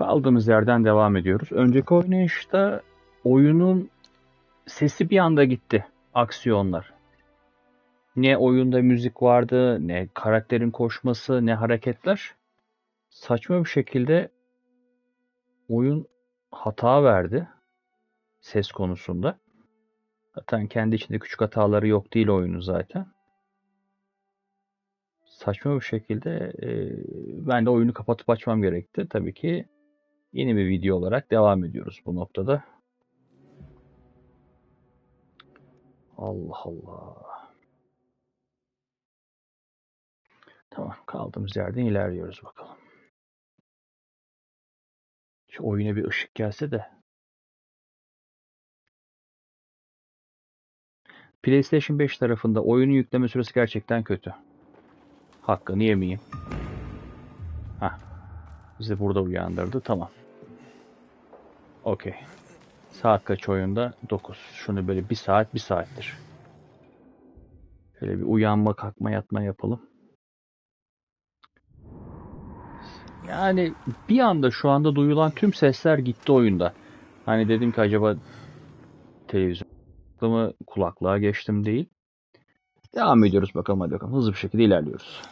Kaldığımız yerden devam ediyoruz. Önceki oynayışta oyunun sesi bir anda gitti. Aksiyonlar. Ne oyunda müzik vardı, ne karakterin koşması, ne hareketler. Saçma bir şekilde oyun hata verdi ses konusunda. Zaten kendi içinde küçük hataları yok değil oyunun zaten. Saçma bir şekilde ben de oyunu kapatıp açmam gerekti. Tabii ki yeni bir video olarak devam ediyoruz bu noktada. Allah Allah. Tamam, kaldığımız yerden ilerliyoruz bakalım. Şu oyuna bir ışık gelse de. PlayStation 5 tarafında oyunun yükleme süresi gerçekten kötü. Hakkını yemeyeyim. Hah, bizi burada uyandırdı. Tamam. Okey. Saat kaç oyunda? 9. Şunu böyle bir saattir. Şöyle bir uyanma, kalkma, yatma yapalım. Yani bir anda şu anda duyulan tüm sesler gitti oyunda. Hani dedim ki acaba televizyon mı, kulaklığa geçtim değil. Devam ediyoruz bakalım, hadi bakalım. Hızlı bir şekilde ilerliyoruz.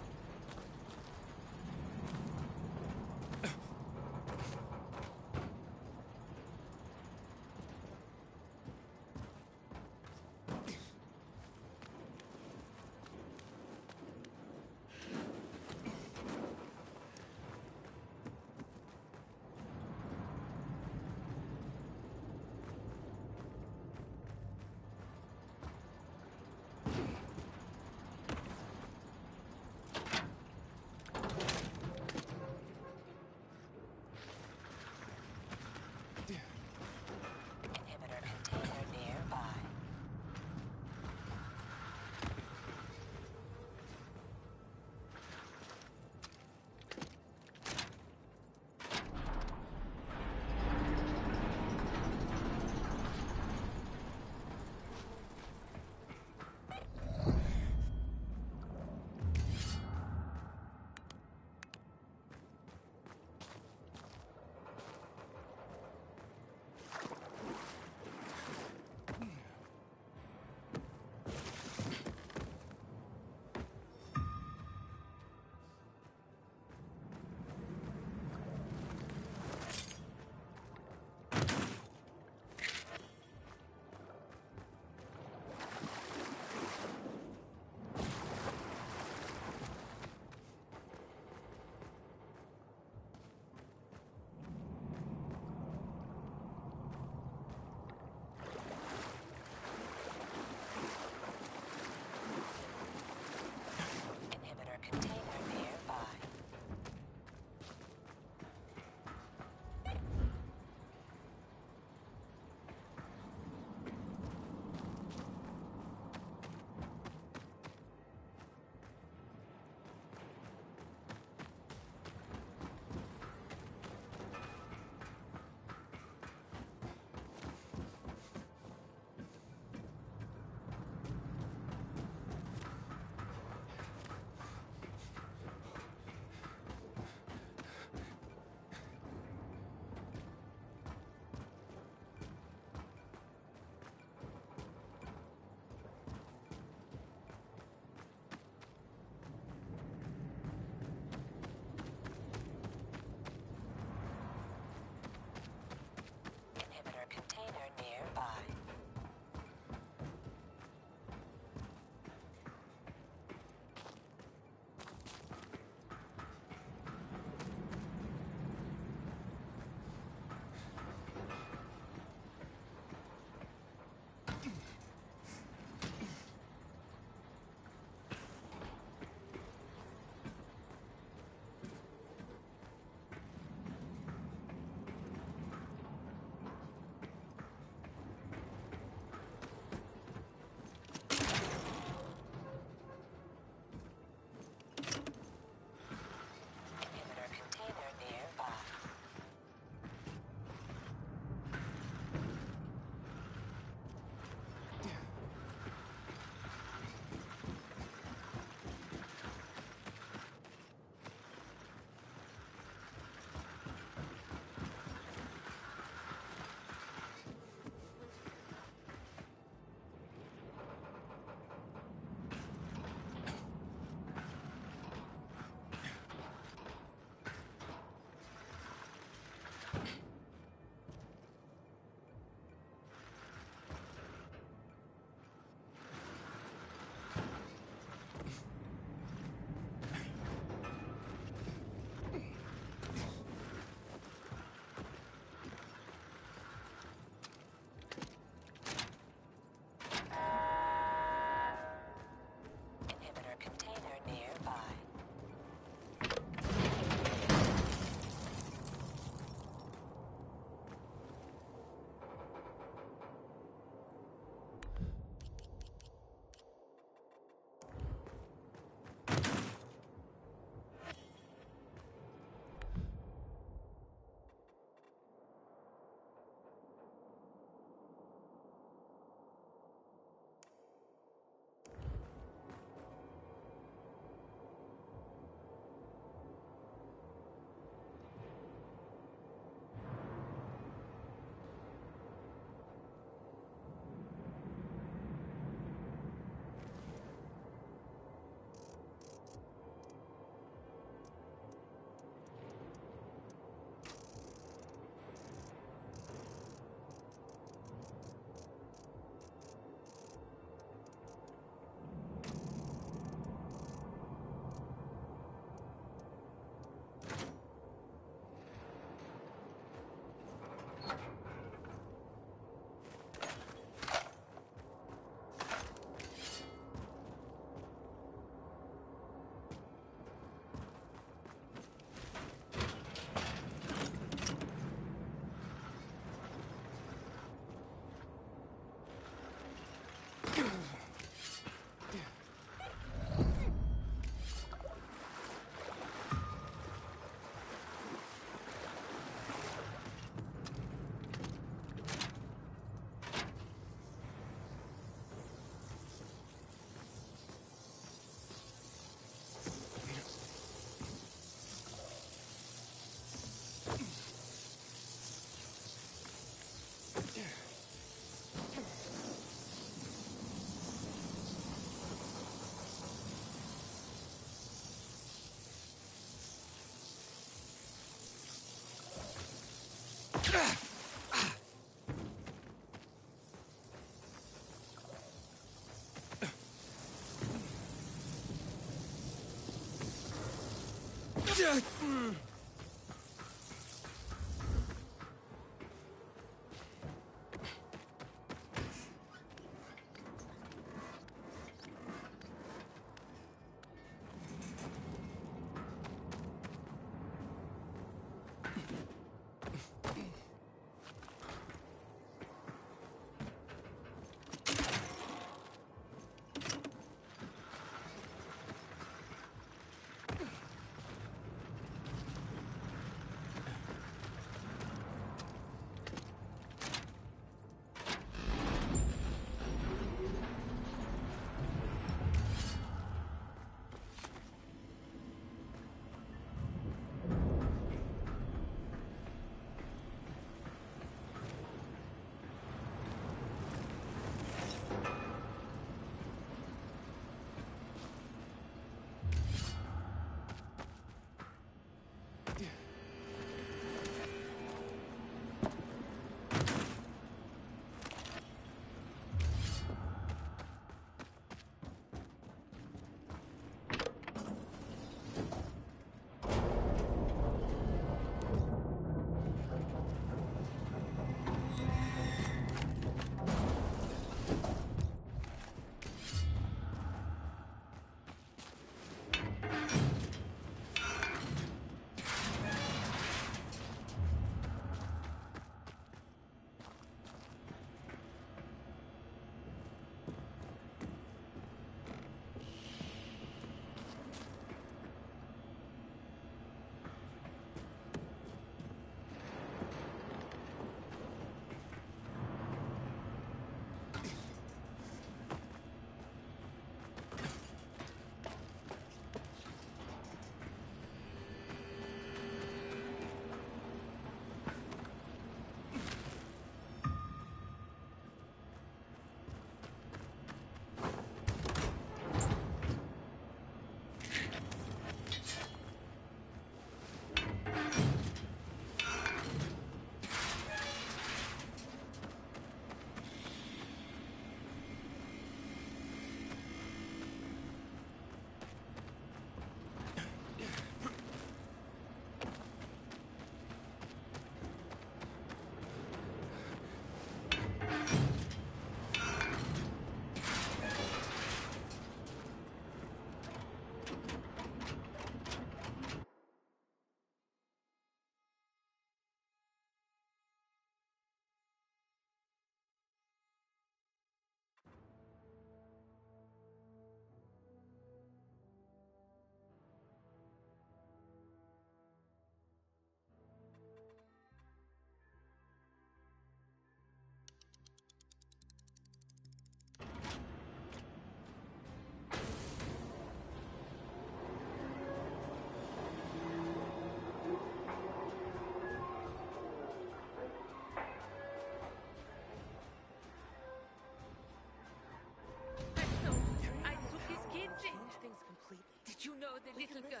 little girl,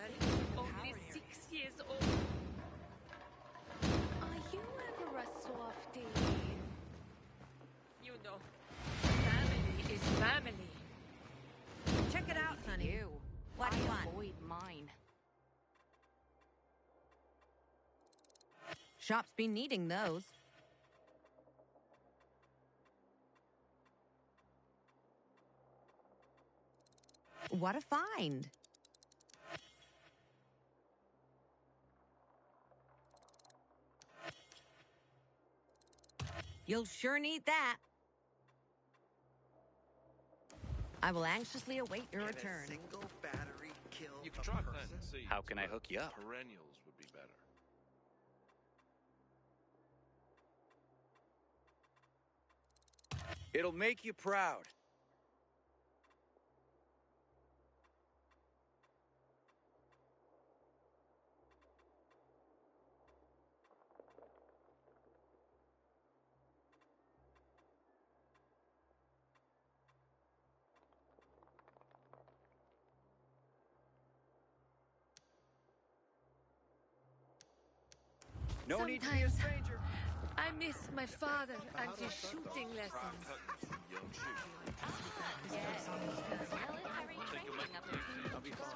only 6 years old. Are you ever a softie? You know, family is family. Check it out, honey. You. What do you want? Avoid mine. Shop's been needing those. What a find. You'll sure need that. I will anxiously await your return. A single battery kill You can a try person? planting seeds. How can I but hook you up? Perennials would be better. It'll make you proud. No need to be a Sometimes stranger. I miss my father and his shooting lessons. Young shoot. Yes. Military training up in I'll be fine.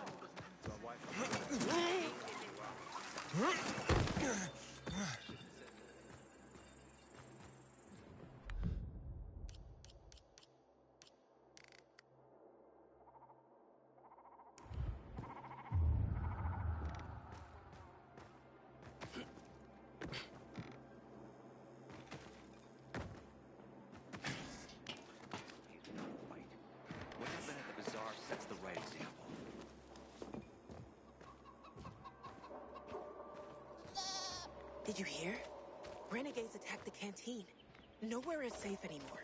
What happened at the bazaar sets the right example. Did you hear? Renegades attacked the canteen. Nowhere is safe anymore.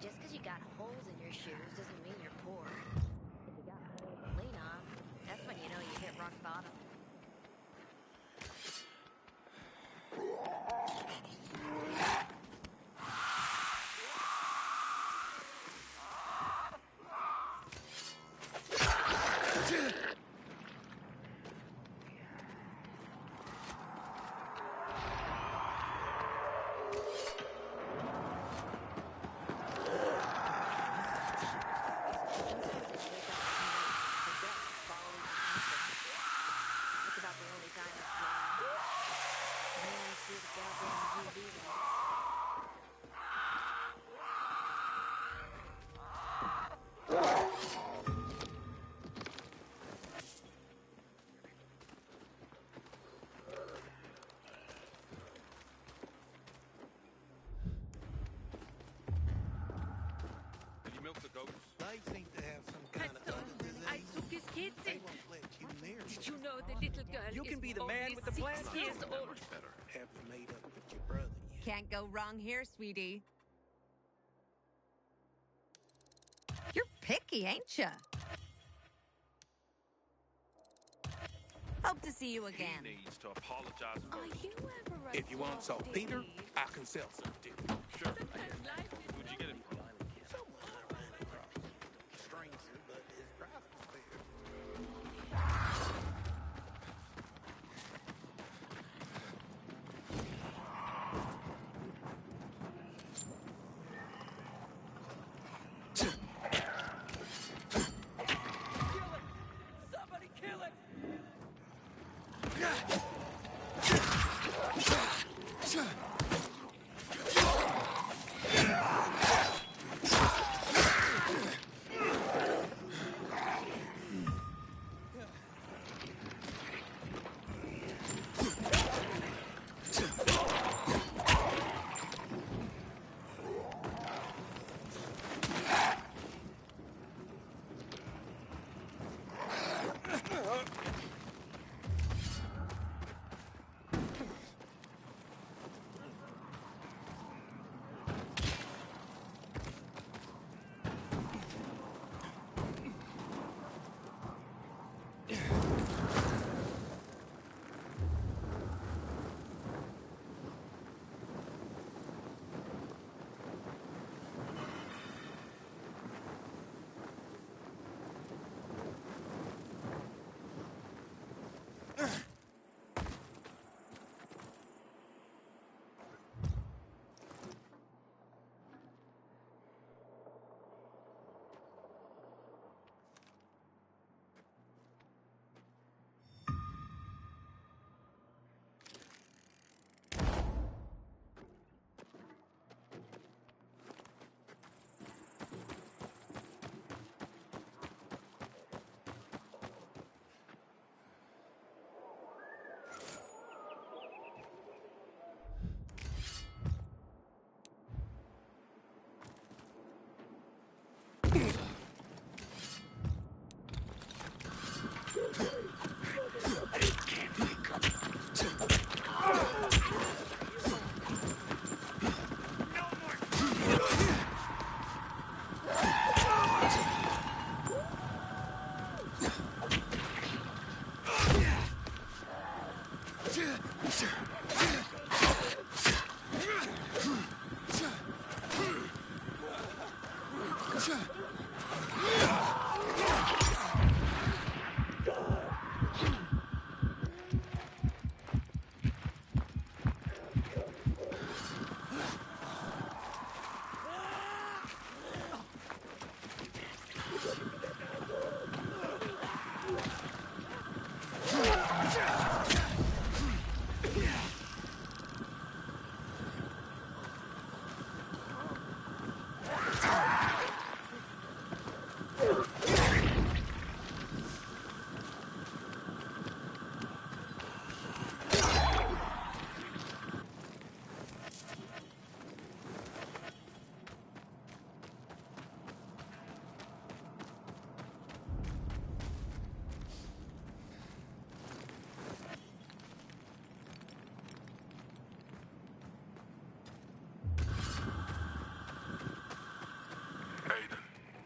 Just because you got holes in your shoes doesn't mean you're poor. If you got holes to lean on, that's when you know you hit rock bottom. milk the goats? They seem to have some kind of other disease. I took his kids They in. won't let you near Did them. you know the little girl You can is be the man only with the plan, 6 too. years That old? much better. Have you made up with your brother yet? Can't go wrong here, sweetie. You're picky, ain't ya? Hope to see you again. He needs to apologize Are first. you ever a If you want some Peter, softie? I can sell some too. Sure. Sometimes life is Who'd you get it from? Someone I ran across. Stranger, but his price was fair. Somebody kill it!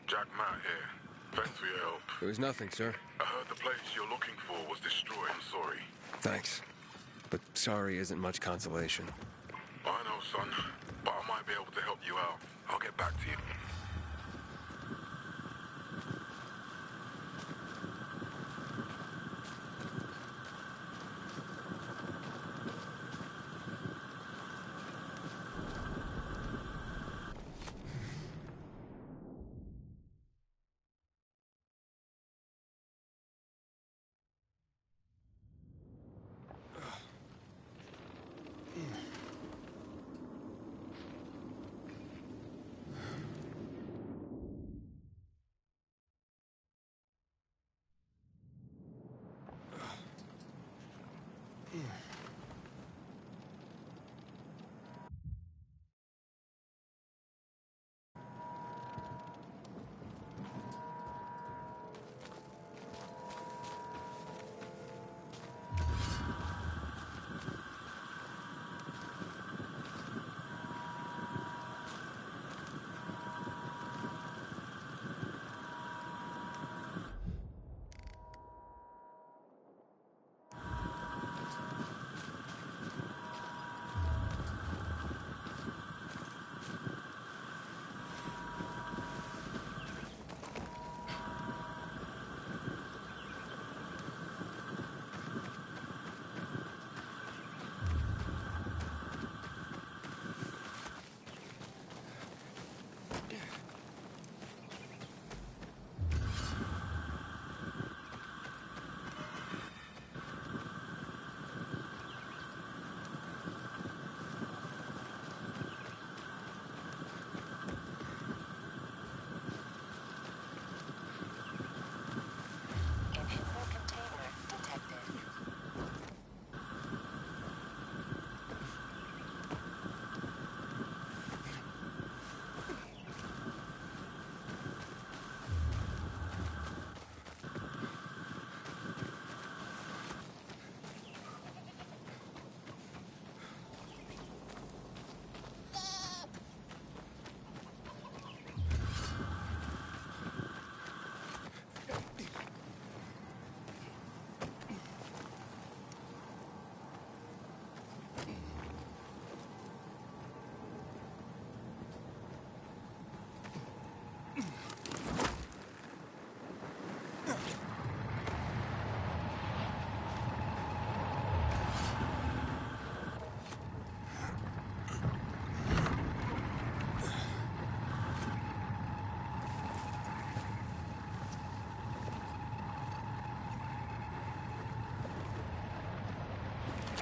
Jack Matt here. Thanks for your help. It was nothing, sir. I heard the place you're looking for was destroyed. I'm sorry. Thanks. But sorry isn't much consolation. I know, son. But I might be able to help you out. I'll get back to you.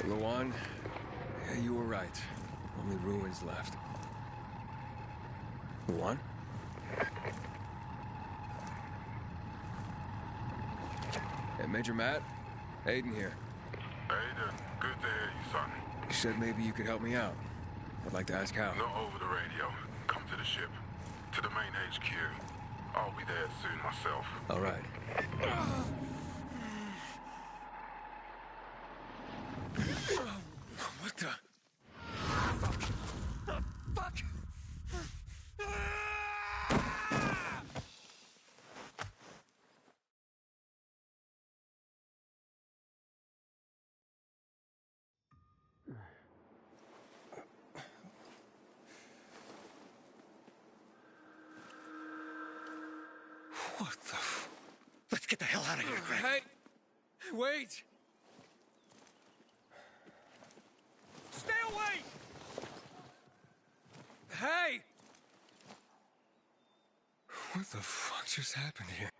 Luan, yeah, you were right. Only ruins left. Luan? Hey, Major Matt. Aiden here. Aiden, good to hear you, son. You said maybe you could help me out. I'd like to ask how. Not over the radio. Come to the ship. To the main HQ. I'll be there soon myself. All right. What the? Fuck! What the? Let's get the hell out of here, Greg. Hey! Wait! Stay away! Hey! What the fuck just happened here?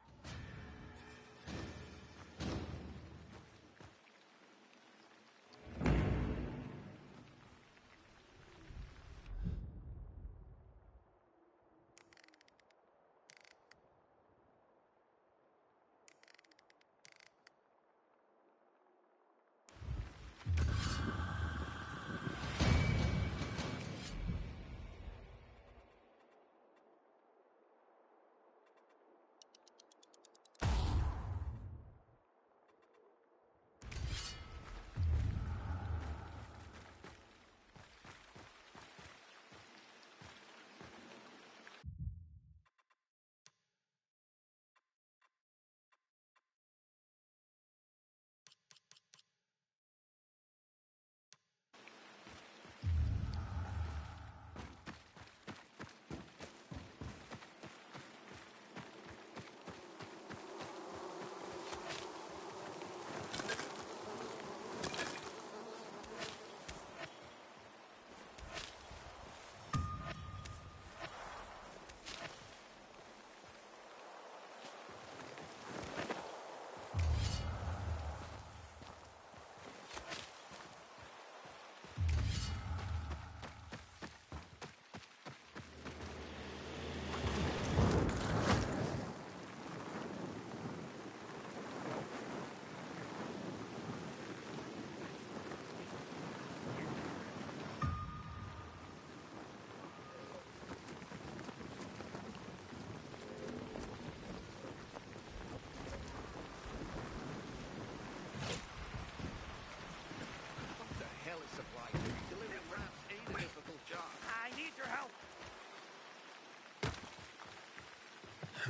What the hell is supply chain? Delivering wraps ain't a difficult job. I need your help.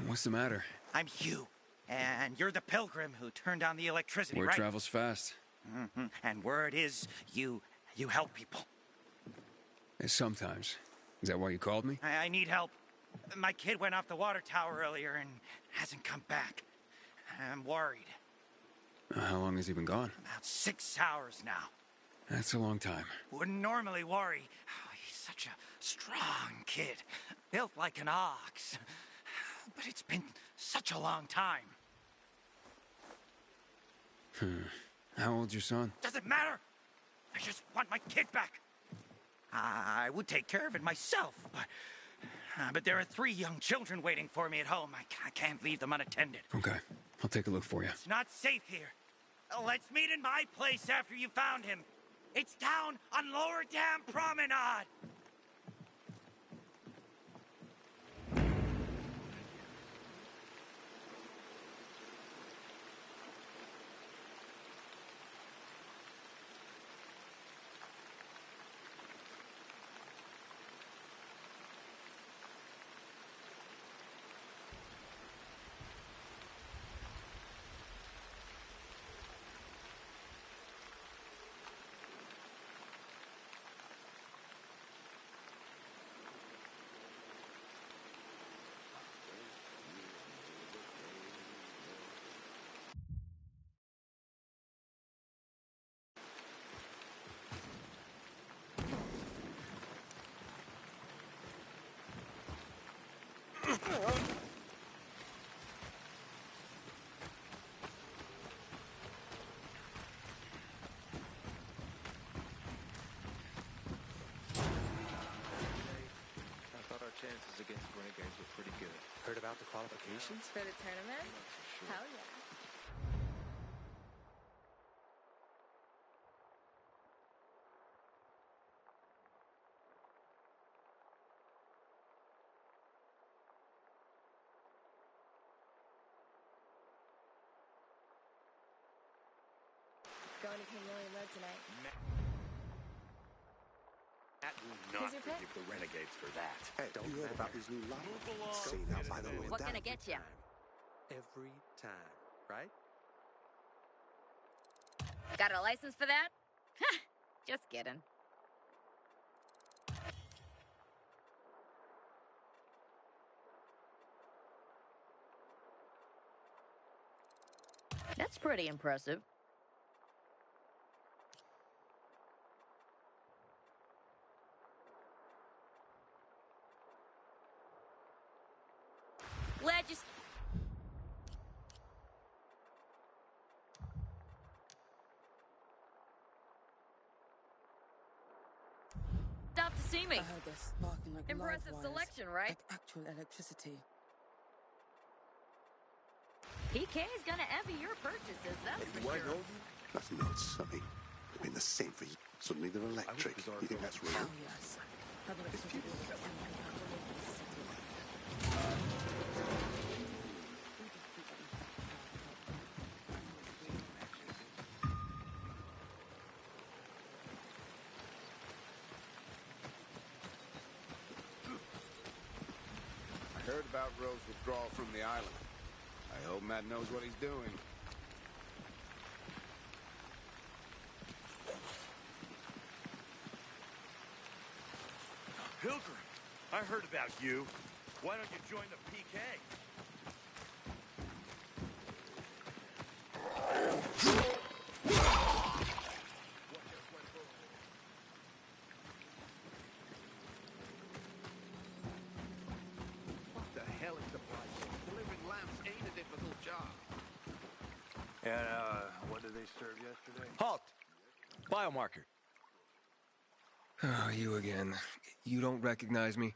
What's the matter? I'm Hugh, and you're the pilgrim who turned on the electricity, Word right? travels fast. And word is you help people. Sometimes. Is that why you called me? I need help. My kid went off the water tower earlier and hasn't come back. I'm worried. How long has he been gone? About 6 hours now. That's a long time. Wouldn't normally worry. Oh, he's such a strong kid. Built like an ox. But it's been such a long time. How old's your son? Doesn't matter. I just want my kid back. I would take care of it myself, but there are 3 young children waiting for me at home. I can't leave them unattended. Okay, I'll take a look for you. It's not safe here. Let's meet in my place after you found him. It's down on Lower Dam Promenade. about the qualifications? For the tournament? Hell yeah. Going to Pignoy Road tonight. Matt will not Who's your pick? forgive the renegades for that. Hey, you heard about this new line? Seen out by the lower What can I down. get you? Every time, right? Got a license for that? Just kidding. That's pretty impressive. Legis. Stop to see me. I heard they're sparking like Impressive live wires, selection, right? like actual electricity. PK's gonna envy your purchases, that's for sure. That's not something. They've been the same for years. Suddenly they're electric. You think that's real? Oh yes. Public electricity will be I heard about Rose's withdrawal from the island. I hope Matt knows what he's doing. Pilgrim, I heard about you. Why don't you join the PK? What the hell is the price? Delivering lamps ain't a difficult job. And, what did they serve yesterday? Halt! Biomarker. Oh, you again. You don't recognize me?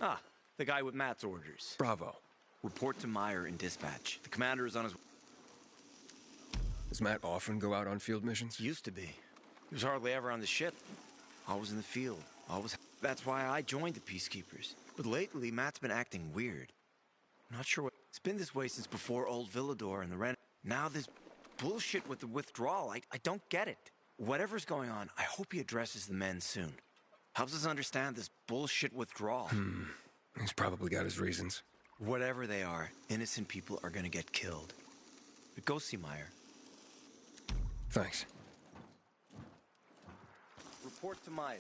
Ah, the guy with Matt's orders. Bravo. Report to Meyer in dispatch. The commander is on his... Does Matt often go out on field missions? Used to be. He was hardly ever on the ship. Always in the field. Always... That's why I joined the Peacekeepers. But lately, Matt's been acting weird. I'm not sure what... It's been this way since before old Villador and the Ren... Now this bullshit with the withdrawal. I don't get it. Whatever's going on, I hope he addresses the men soon. Helps us understand this bullshit withdrawal. He's probably got his reasons. Whatever they are, innocent people are gonna get killed. But go see Meyer. Thanks. Report to Meyer.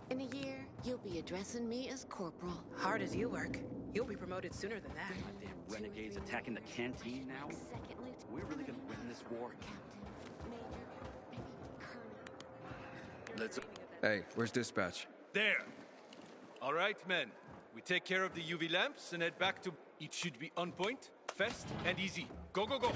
In a year, you'll be addressing me as Corporal. Hard as you work, you'll be promoted sooner than that. Damn renegades attacking the canteen now? We're really gonna win this war? Let's... Hey, where's dispatch? There. All right, men. We take care of the UV lamps and head back to... It should be on point, fast, and easy. Go, go, go!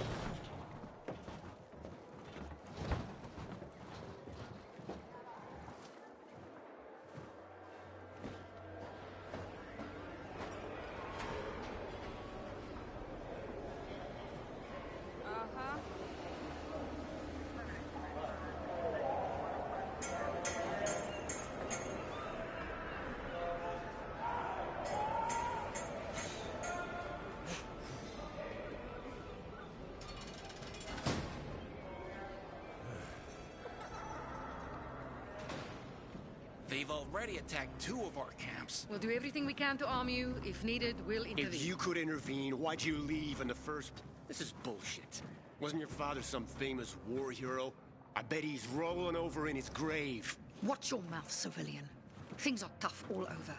They've already attacked 2 of our camps. We'll do everything we can to arm you. If needed, we'll intervene. If you could intervene, why'd you leave in the first... This is bullshit. Wasn't your father some famous war hero? I bet he's rolling over in his grave. Watch your mouth, civilian. Things are tough all over.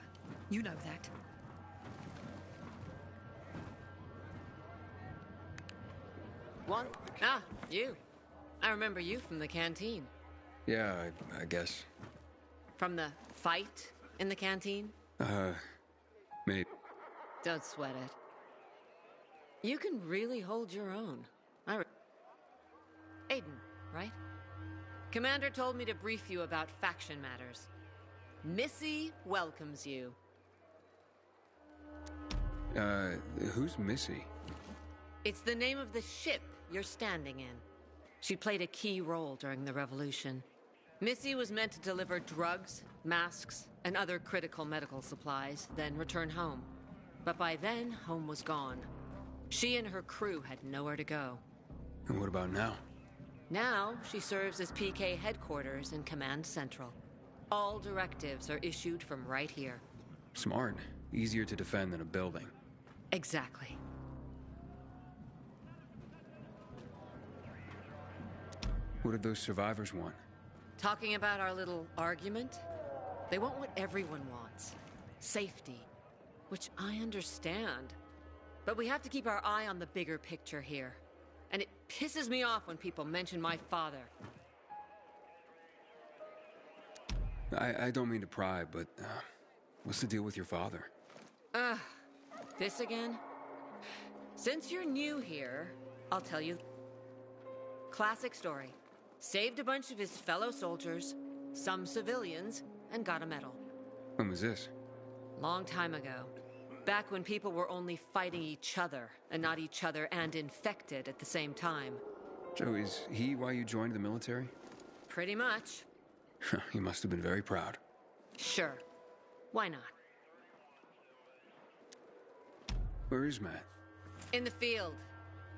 You know that. One? Ah, you. I remember you from the canteen. Yeah, I guess. From the fight in the canteen? Maybe. Don't sweat it. You can really hold your own. Aiden, right? Commander told me to brief you about faction matters. Missy welcomes you. Who's Missy? It's the name of the ship you're standing in. She played a key role during the revolution. Missy was meant to deliver drugs, masks, and other critical medical supplies, then return home. But by then, home was gone. She and her crew had nowhere to go. And what about now? Now, she serves as PK headquarters in Command Central. All directives are issued from right here. Smart. Easier to defend than a building. Exactly. What did those survivors want? Talking about our little argument? They want what everyone wants. Safety. Which I understand. But we have to keep our eye on the bigger picture here. And it pisses me off when people mention my father. I don't mean to pry, but what's the deal with your father? This again? Since you're new here, I'll tell you. Classic story. Saved a bunch of his fellow soldiers, some civilians, and got a medal. When was this? Long time ago. Back when people were only fighting each other, and not each other and infected at the same time. Joe, is he why you joined the military? Pretty much. He must have been very proud. Sure. Why not? Where is Matt? In the field.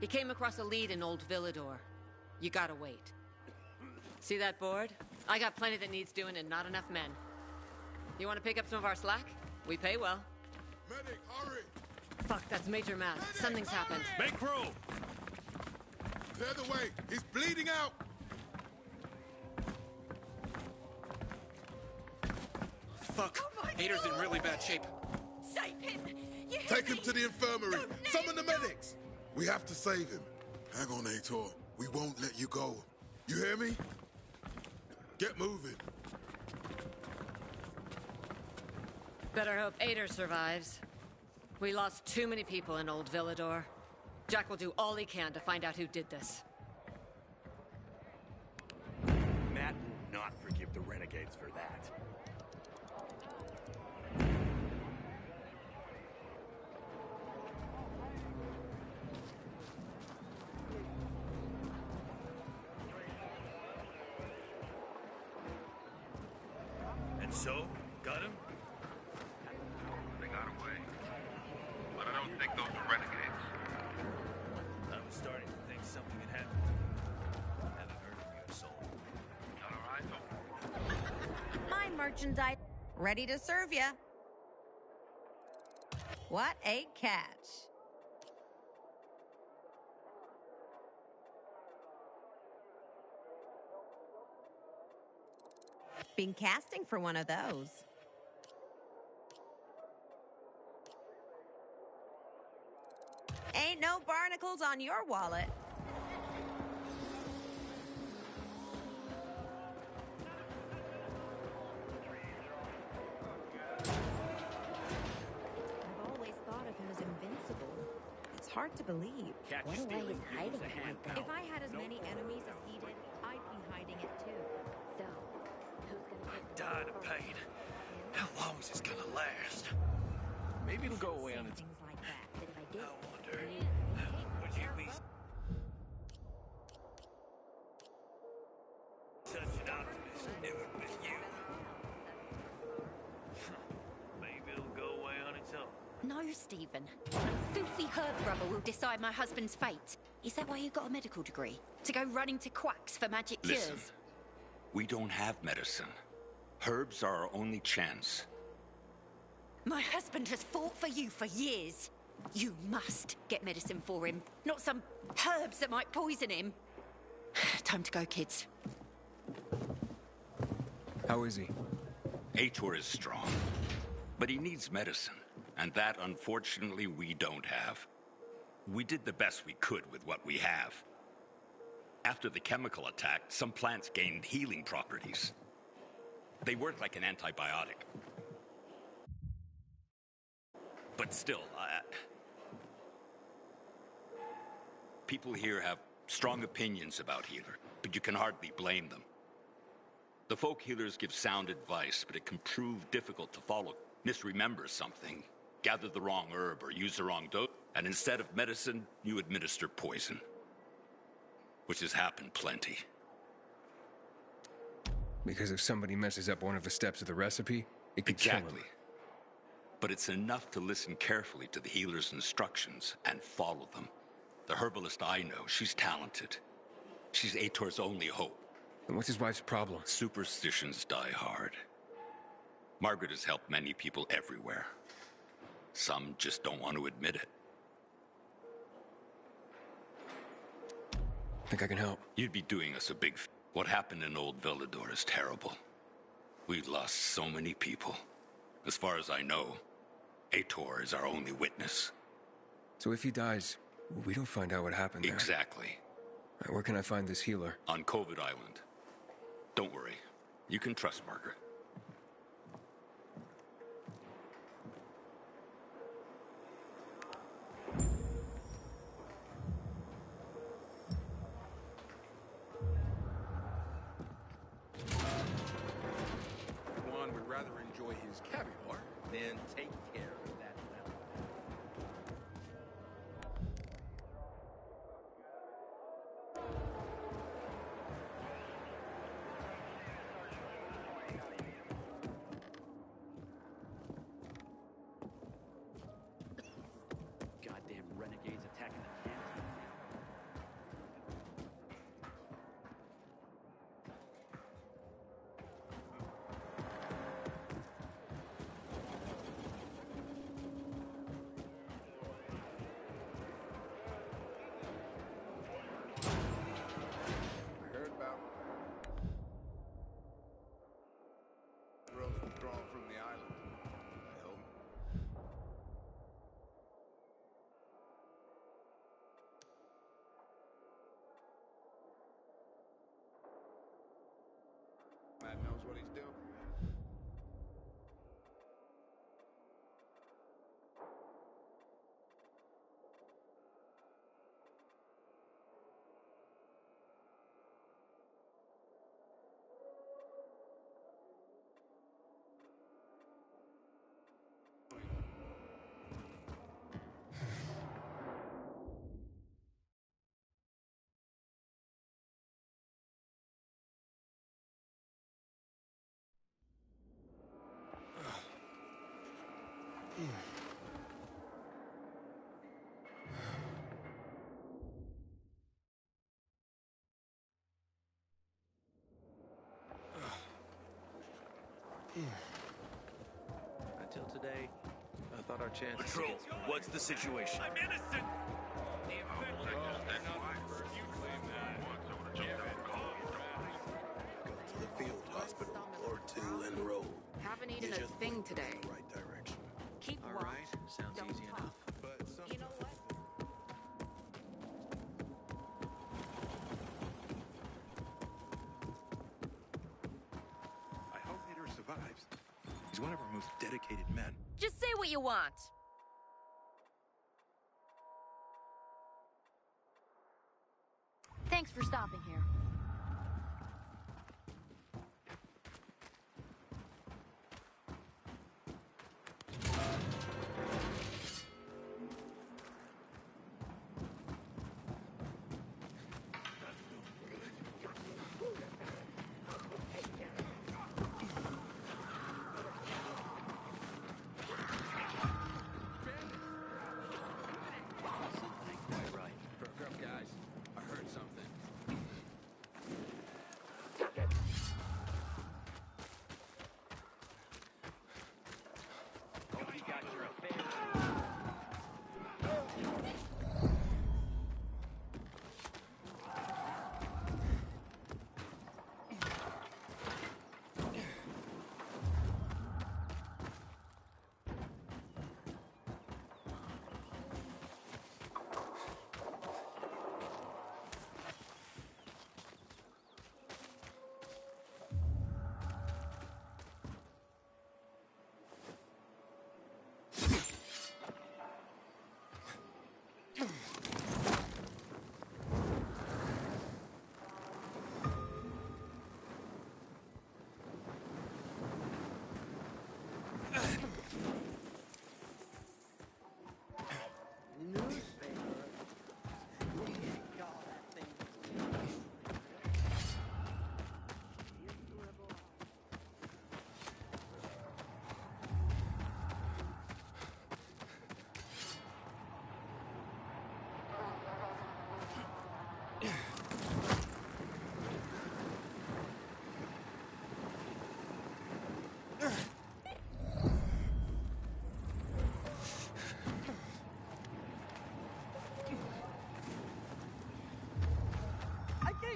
He came across a lead in Old Villador. You gotta wait. See that board? I got plenty that needs doing and not enough men. You want to pick up some of our slack? We pay well. Medic, hurry! Fuck, that's Major Matt. Something's happened. Make room! Clear the way! He's bleeding out! Fuck! Hader's in really bad shape. Save him! You hear Take me? him to the infirmary! Don't Summon the medics! We have to save him. Hang on, Aitor. We won't let you go. You hear me? Get moving. Better hope Ader survives. We lost too many people in Old Villador. Jack will do all he can to find out who did this. Matt will not forgive the renegades for that. And so, got him? They got away. But I don't think those are renegades. I was starting to think something had happened to me. Haven't heard from you, soul. All right, My merchandise ready to serve ya. What a catch. Been casting for one of those. Ain't no barnacles on your wallet. I've always thought of him as invincible. It's hard to believe. Catch What a way stealing, he's hiding use a it hand like that. pound. If I had as many enemies as he did, I'd be hiding it too. So, who's gonna I'm dying of pain. How long is this gonna last? Maybe it'll go away on its things like that? That if I did, I wonder, would you be such an optimist if it was you? Maybe it'll go away on its own. No, Stephen. A filthy herb rubber will decide my husband's fate. Is that why you got a medical degree? To go running to quacks for magic cures? Listen, we don't have medicine. Herbs are our only chance. My husband has fought for you for years. You must get medicine for him, not some herbs that might poison him. Time to go, kids. How is he? Aitor is strong, but he needs medicine, and that, unfortunately, we don't have. We did the best we could with what we have. After the chemical attack, some plants gained healing properties. They work like an antibiotic. But still, People here have strong opinions about healer, but you can hardly blame them. The folk healers give sound advice, but it can prove difficult to follow. Misremember something, gather the wrong herb, or use the wrong dose, and instead of medicine, you administer poison. Which has happened plenty. Because if somebody messes up one of the steps of the recipe, it could kill him. But it's enough to listen carefully to the healer's instructions and follow them. The herbalist I know, she's talented. She's Aitor's only hope. And what's his wife's problem? Superstitions die hard. Margaret has helped many people everywhere. Some just don't want to admit it. Think I can help? You'd be doing us a big What happened in Old Villador is terrible. We've lost so many people. As far as I know, Aitor is our only witness. So if he dies, we don't find out what happened there. Exactly. Right, where can I find this healer? On COVID Island. Don't worry. You can trust Margaret. One would rather enjoy his caviar than take care of that. Goddamn renegades attacking the canteen. I heard about girls withdrawn from the island. I hope. Matt knows what he's doing. Until today, I thought our chances. Patrol, what's the situation? I'm innocent! To the field hospital or to enroll. Haven't eaten a thing today. Right direction. Keep All right, sounds easy enough. But You know what? I hope Peter survives. He's one of our most dedicated men. Just say what you want. Thanks for stopping here. Right. Perk up, guys. I heard something.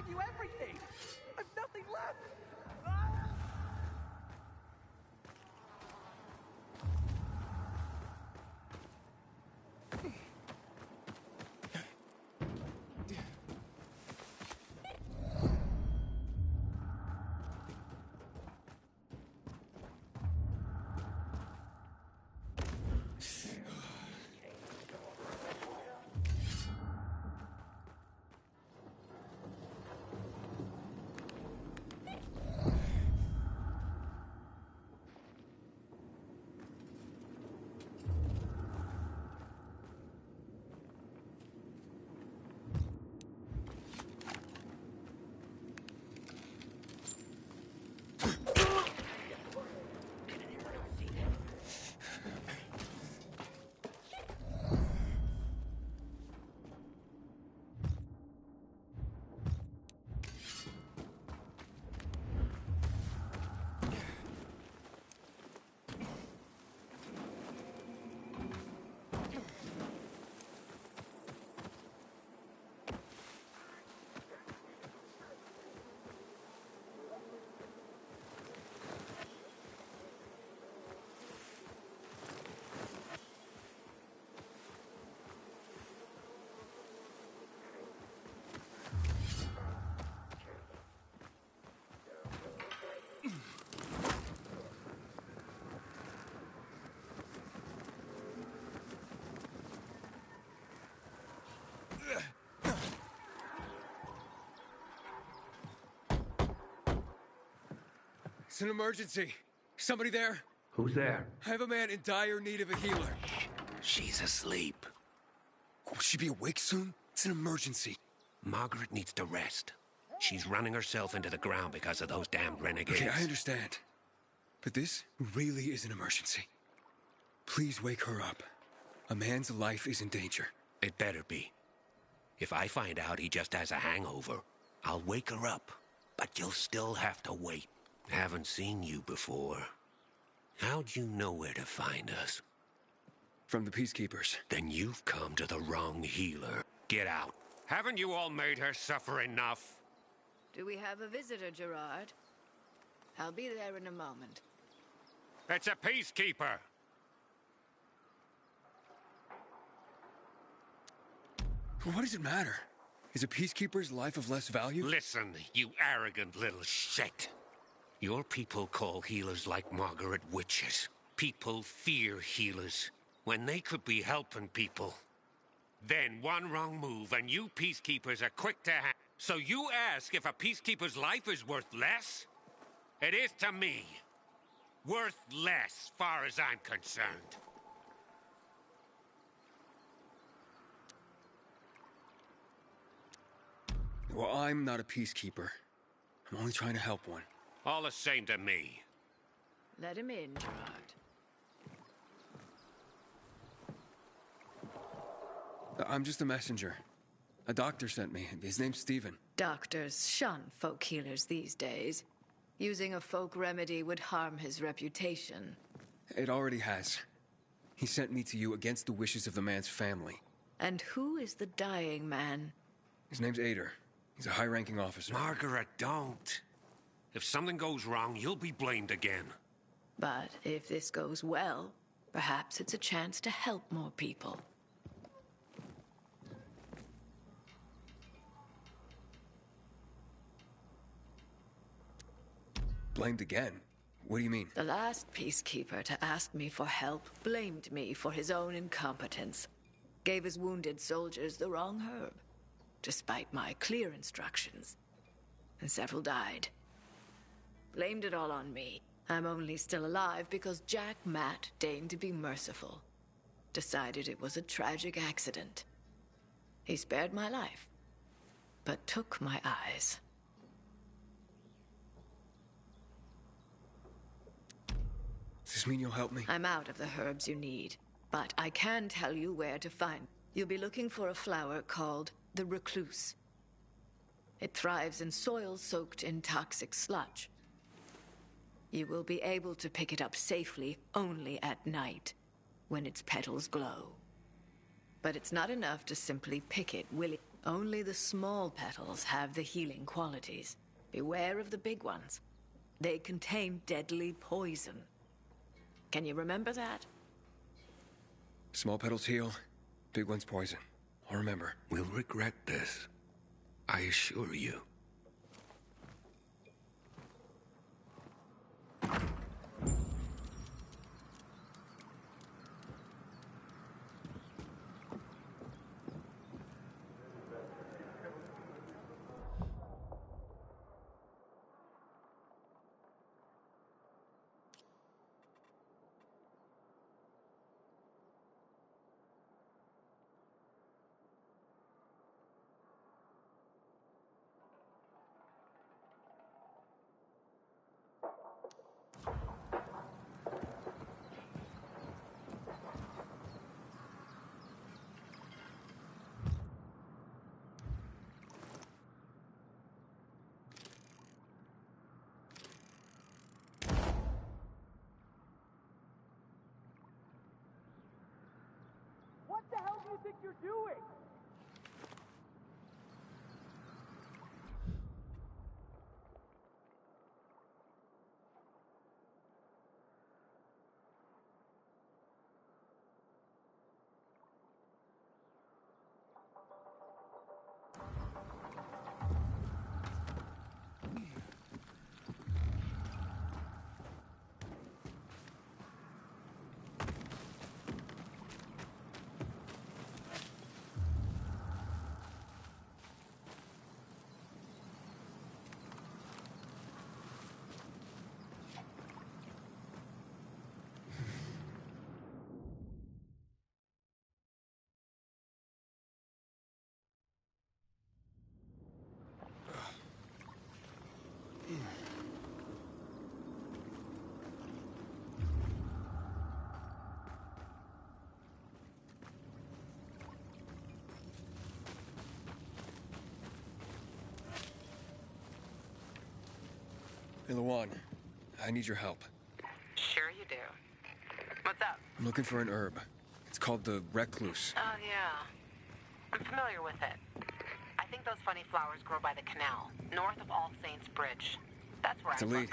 give you everything. I've nothing left. It's an emergency. Somebody there? Who's there? I have a man in dire need of a healer. She's asleep. Will she be awake soon? It's an emergency. Margaret needs to rest. She's running herself into the ground because of those damned renegades. Okay, I understand. But this really is an emergency. Please wake her up. A man's life is in danger. It better be. If I find out he just has a hangover, I'll wake her up. But you'll still have to wait. Haven't seen you before. How'd you know where to find us? From the Peacekeepers. Then you've come to the wrong healer. Get out. Haven't you all made her suffer enough? Do we have a visitor, Gerard? I'll be there in a moment. It's a peacekeeper. What does it matter? Is a Peacekeeper's life of less value? Listen, you arrogant little shit. Your people call healers like Margaret witches. People fear healers when they could be helping people. Then one wrong move and you peacekeepers are quick to hand. So you ask if a peacekeeper's life is worth less? It is to me. Worth less, far as I'm concerned. Well, I'm not a peacekeeper. I'm only trying to help one. All the same to me. Let him in, Gerard. I'm just a messenger. A doctor sent me. His name's Stephen. Doctors shun folk healers these days. Using a folk remedy would harm his reputation. It already has. He sent me to you against the wishes of the man's family. And who is the dying man? His name's Ader. He's a high-ranking officer. Margaret, don't. If something goes wrong, you'll be blamed again. But if this goes well, perhaps it's a chance to help more people. Blamed again? What do you mean? The last peacekeeper to ask me for help blamed me for his own incompetence. Gave his wounded soldiers the wrong herb, despite my clear instructions. And several died. Blamed it all on me. I'm only still alive because Jack Matt deigned to be merciful. Decided it was a tragic accident. He spared my life, but took my eyes. Does this mean you'll help me? I'm out of the herbs you need, but I can tell you where to find. You'll be looking for a flower called the recluse. It thrives in soil soaked in toxic sludge. You will be able to pick it up safely only at night, when its petals glow. But it's not enough to simply pick it, will it? Only the small petals have the healing qualities. Beware of the big ones. They contain deadly poison. Can you remember that? Small petals heal, big ones poison. I'll remember. We'll regret this. I assure you. What the hell do you think you're doing? Hey, Lawan, I need your help. Sure you do. What's up? I'm looking for an herb. It's called the recluse. Oh, yeah. I'm familiar with it. I think those funny flowers grow by the canal, north of All Saints Bridge. That's where It's I a look. lead.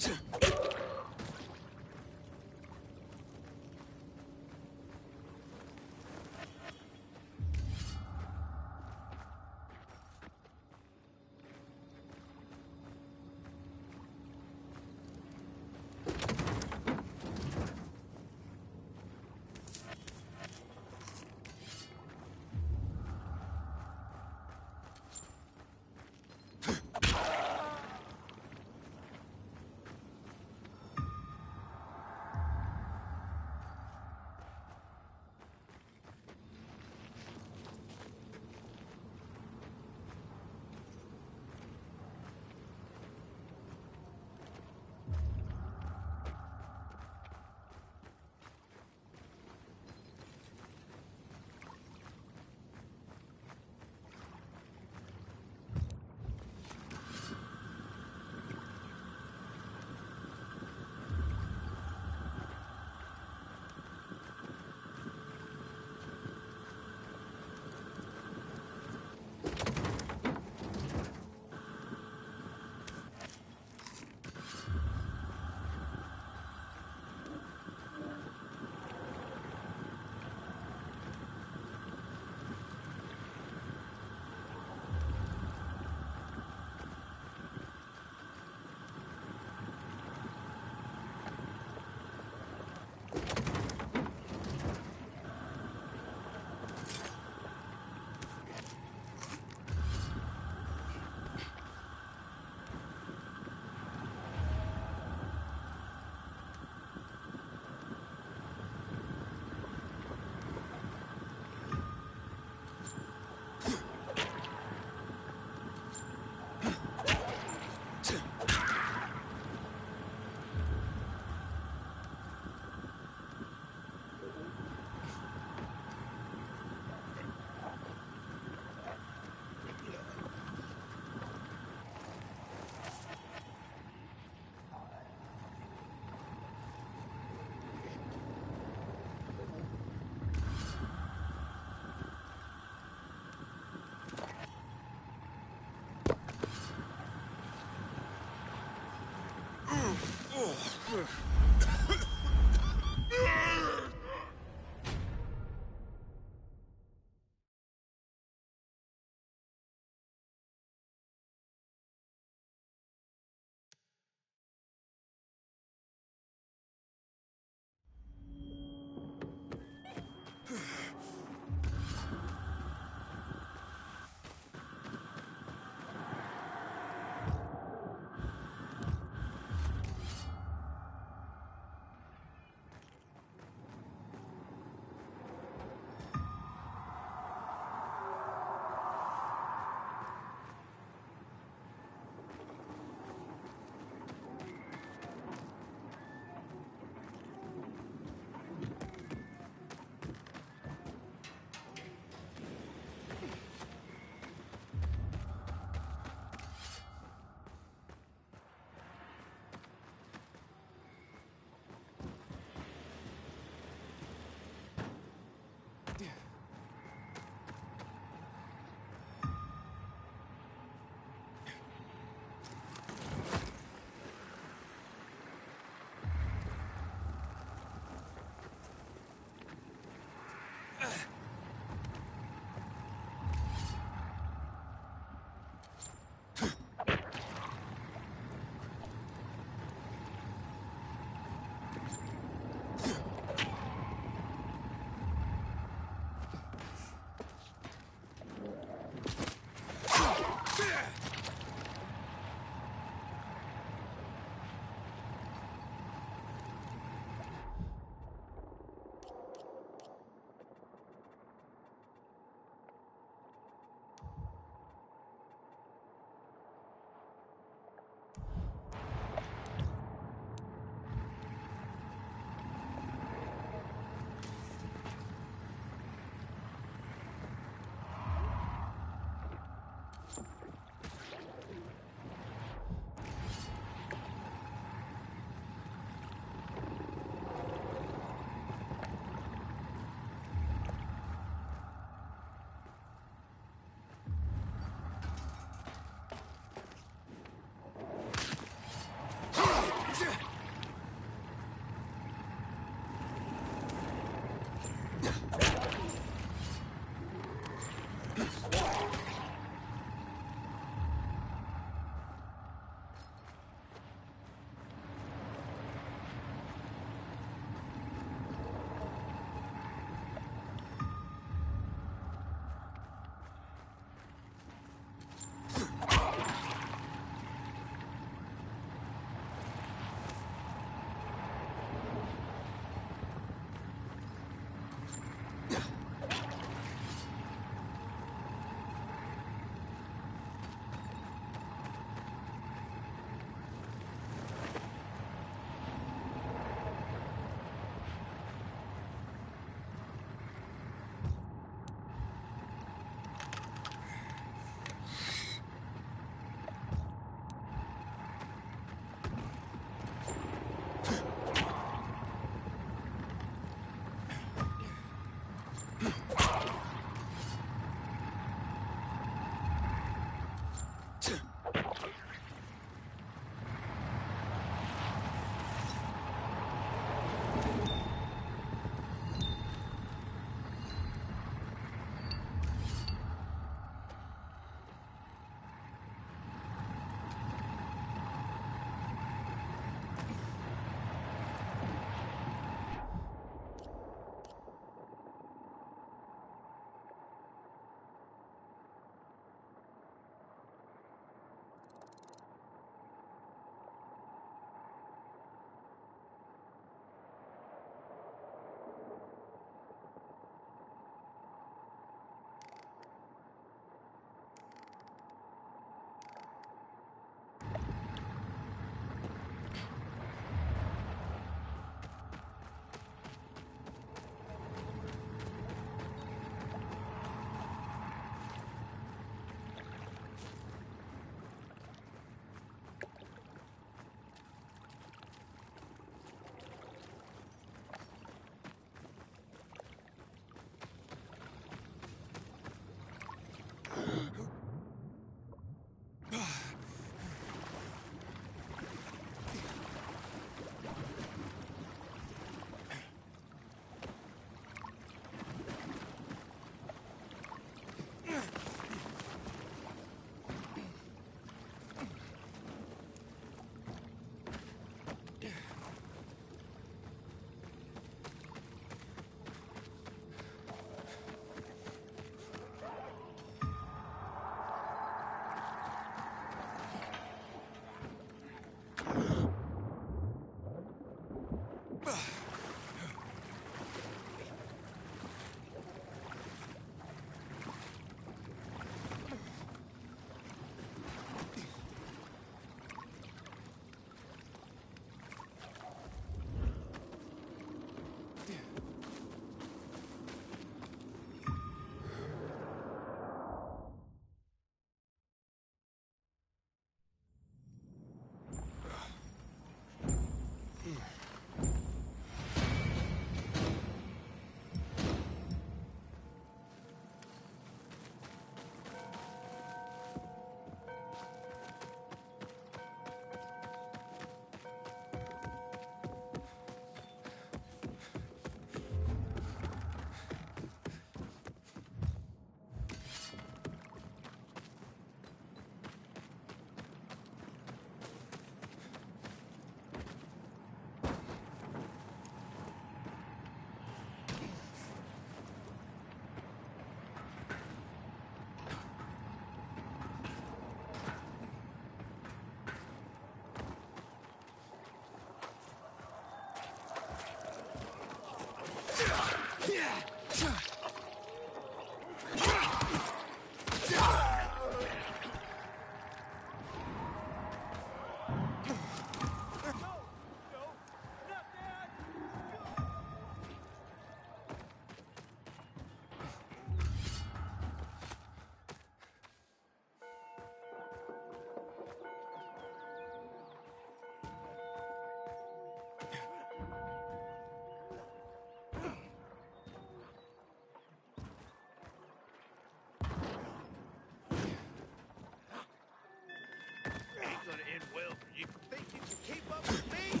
Ain't gonna end well for you. Think you can keep up with me?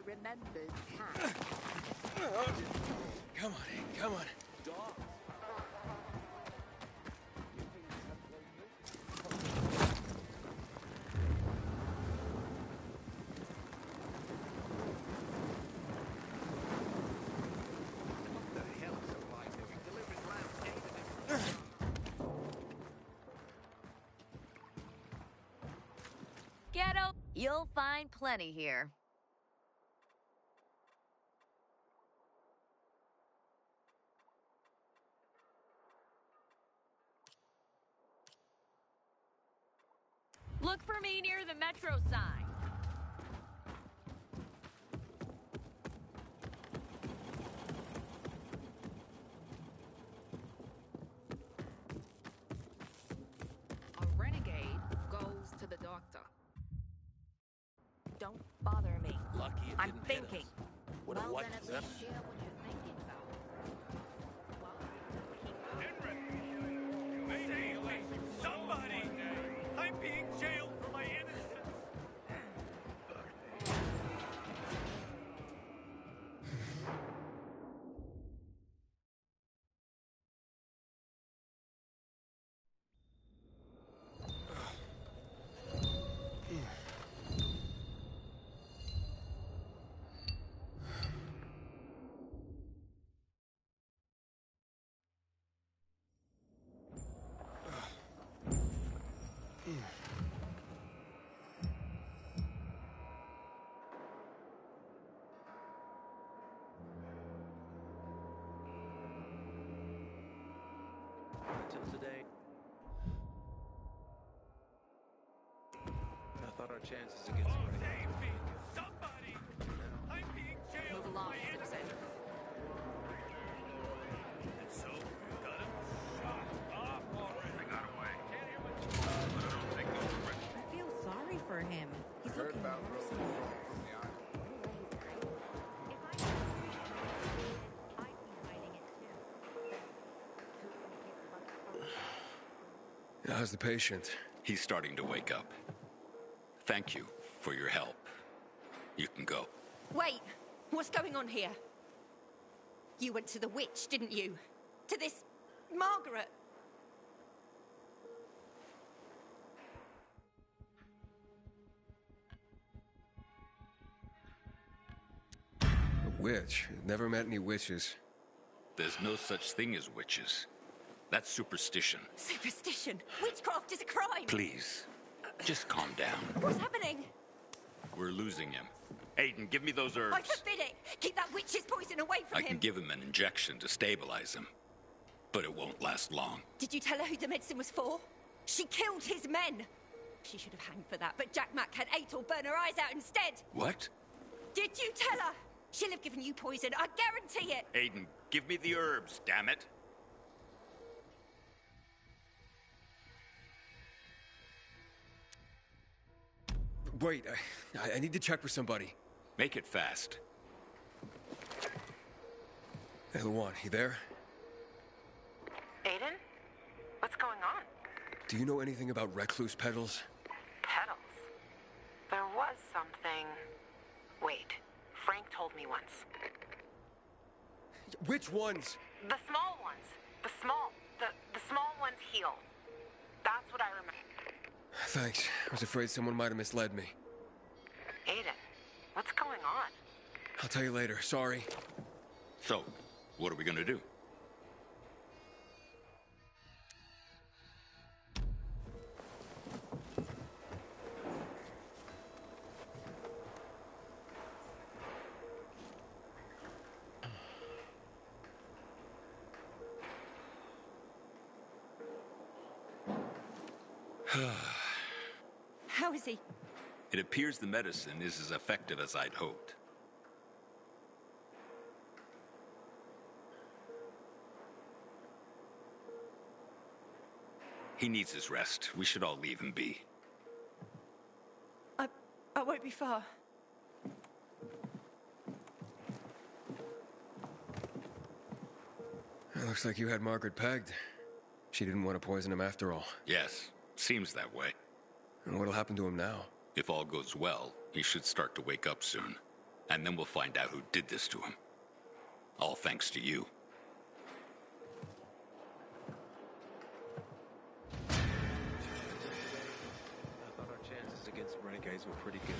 remembers cats. Come on, come on. Ghetto, you'll find plenty here. Look for me near the metro sign. A renegade goes to the doctor. Don't bother me. Lucky it I'm didn't hit thinking. us. What a Well, what then at is that? least share what you're thinking about. Somebody! I'm being jailed for my innocence! till today. I thought our chances against David, somebody! I'm being jailed. Move along, citizen. And so, you got him shot off already. They got away. But I don't think those threats. I feel sorry for him. He's Heard looking about nervous. Rosie withdrawn from the island. How's the patient? He's starting to wake up. Thank you for your help. You can go. Wait, what's going on here? You went to the witch, didn't you? To this Margaret. A witch? Never met any witches. There's no such thing as witches. That's superstition. Superstition. Witchcraft is a crime. Please, just calm down. What's happening? We're losing him. Aiden, give me those herbs. I forbid it. Keep that witch's poison away from I him. can give him an injection to stabilize him, but it won't last long. Did you tell her who the medicine was for? She killed his men. She should have hanged for that, but Jack Mack had Atel burn her eyes out instead. What? Did you tell her? She'll have given you poison, I guarantee it. Aiden, give me the herbs, damn it. Wait, I need to check with somebody. Make it fast. Hey, Luan, you there? Aiden? What's going on? Do you know anything about recluse petals? Petals. There was something. Wait, Frank told me once. Which ones? The small ones. The small ones heal. That's what I remember. Thanks. I was afraid someone might have misled me. Aiden, what's going on? I'll tell you later. Sorry. So, what are we gonna do? How is he? It appears the medicine is as effective as I'd hoped. He needs his rest. We should all leave him be. I won't be far. It looks like you had Margaret pegged. She didn't want to poison him after all. Yes, seems that way. And what'll happen to him now? If all goes well, he should start to wake up soon. And then we'll find out who did this to him. All thanks to you. I thought our chances against renegades were pretty good.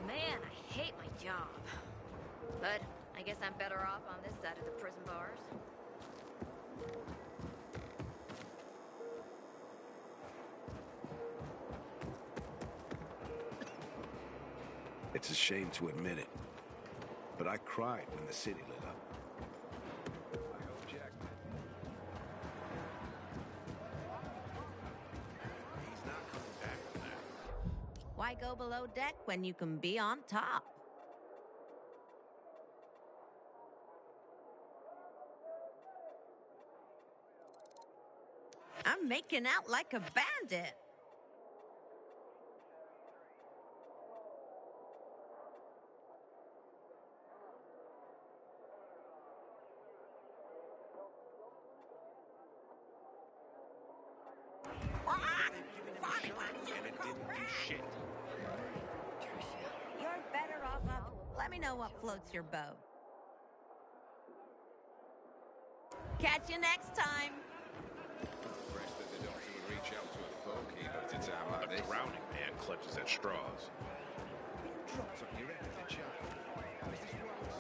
Man, I hate my job. But I guess I'm better off on this side of the prison bars. It's a shame to admit it, but I cried when the city lit up. I hope Jack. He's not coming back from that. Why go below deck when you can be on top? I'm making out like a bandit. shit. You're better off up. Let me know what floats your boat. Catch you next time. Impressed that the doctor would reach out to a folkie, but it's a time like this. A drowning man clutches at straws. Drops on your end of the child. Is this why I'm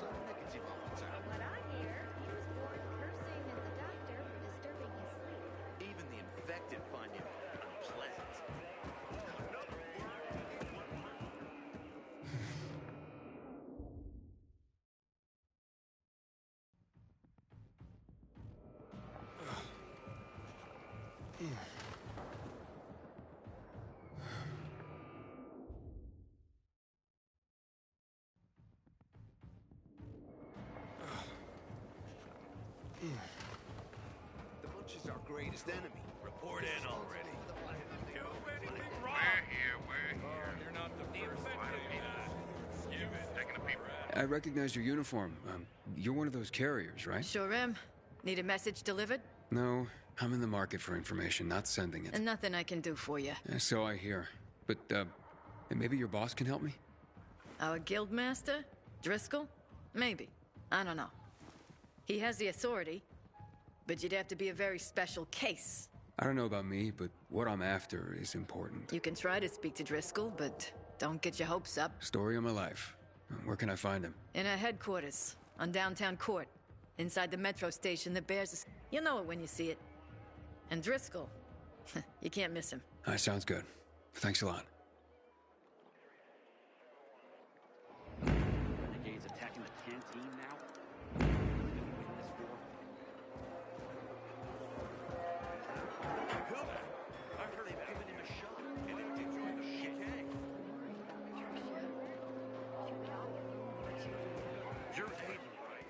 so negative all the time? What I hear, he was born cursing at the doctor for disturbing his sleep. Even the infected find it unpleasant. The butcher's our greatest enemy. Report in already. We're here. You're not the first Taking a peep. I recognize your uniform. You're one of those carriers, right? Sure am. Need a message delivered? No, I'm in the market for information, not sending it. And nothing I can do for you. So I hear. But, maybe your boss can help me? Our guild master? Driscoll? Maybe. I don't know. He has the authority, but you'd have to be a very special case. I don't know about me, but what I'm after is important. You can try to speak to Driscoll, but don't get your hopes up. Story of my life. Where can I find him? In our headquarters, on downtown Court, inside the metro station that bears the... You'll know it when you see it. And Driscoll, you can't miss him. Sounds good. Thanks a lot. Renegades attacking the canteen now? We're gonna win this war. I heard they've given him a shot. And it did join the shit. You're Aiden, right?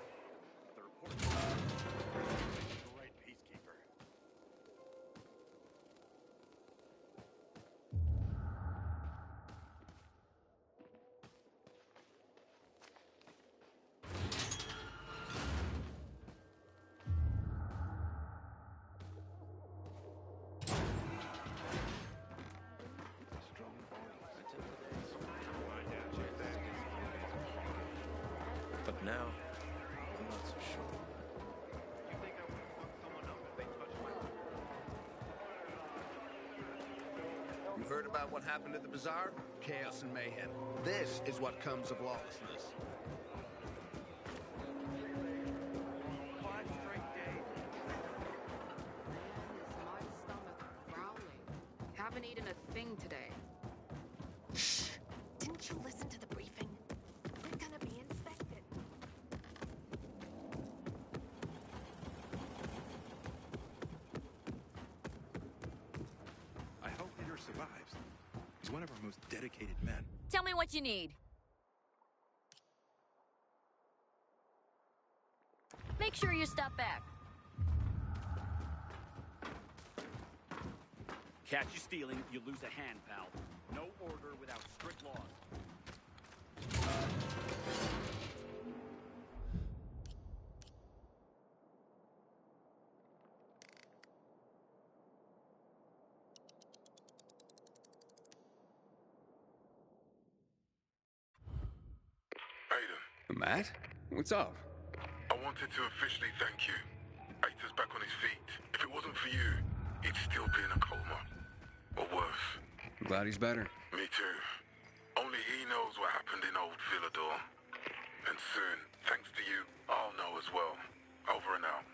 The report great peacekeeper. But now, I'm not so sure. You think I would have fucked someone up if they touched my... You heard about what happened at the bazaar? Chaos and mayhem. This is what comes of lawlessness. 5 straight days. My stomach growling. Haven't eaten a thing today. Shh! Didn't you listen to the briefing? We're gonna be inspected. I hope Peter survives. He's one of our most dedicated men. Tell me what you need. Make sure you stop back. Catch you stealing, you lose a hand, pal. No order without strict laws. Aiden, Matt? What's up? I wanted to officially thank you. Aita's back on his feet. If it wasn't for you, he'd still be in a coma. Or worse. I'm glad he's better. Me too. Only he knows what happened in old Villador. And soon, thanks to you, I'll know as well. Over and out.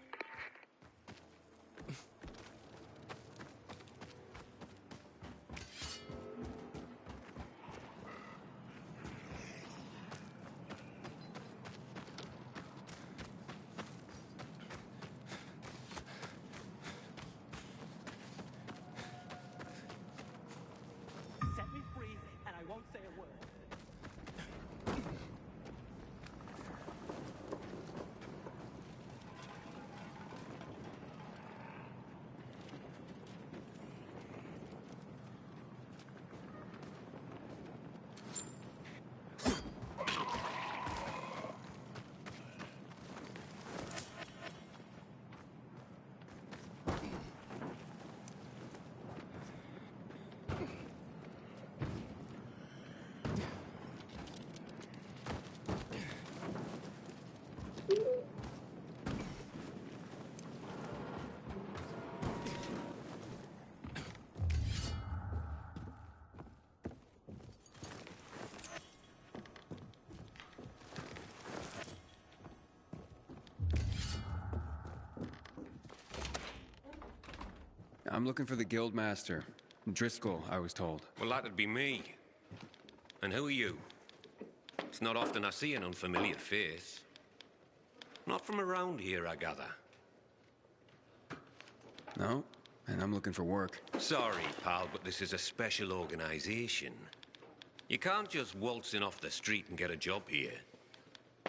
Set me free, and I won't say a word. I'm looking for the Guildmaster. Driscoll, I was told. Well, that'd be me. And who are you? It's not often I see an unfamiliar face. Not from around here, I gather. No, and I'm looking for work. Sorry, pal, but this is a special organization. You can't just waltz in off the street and get a job here.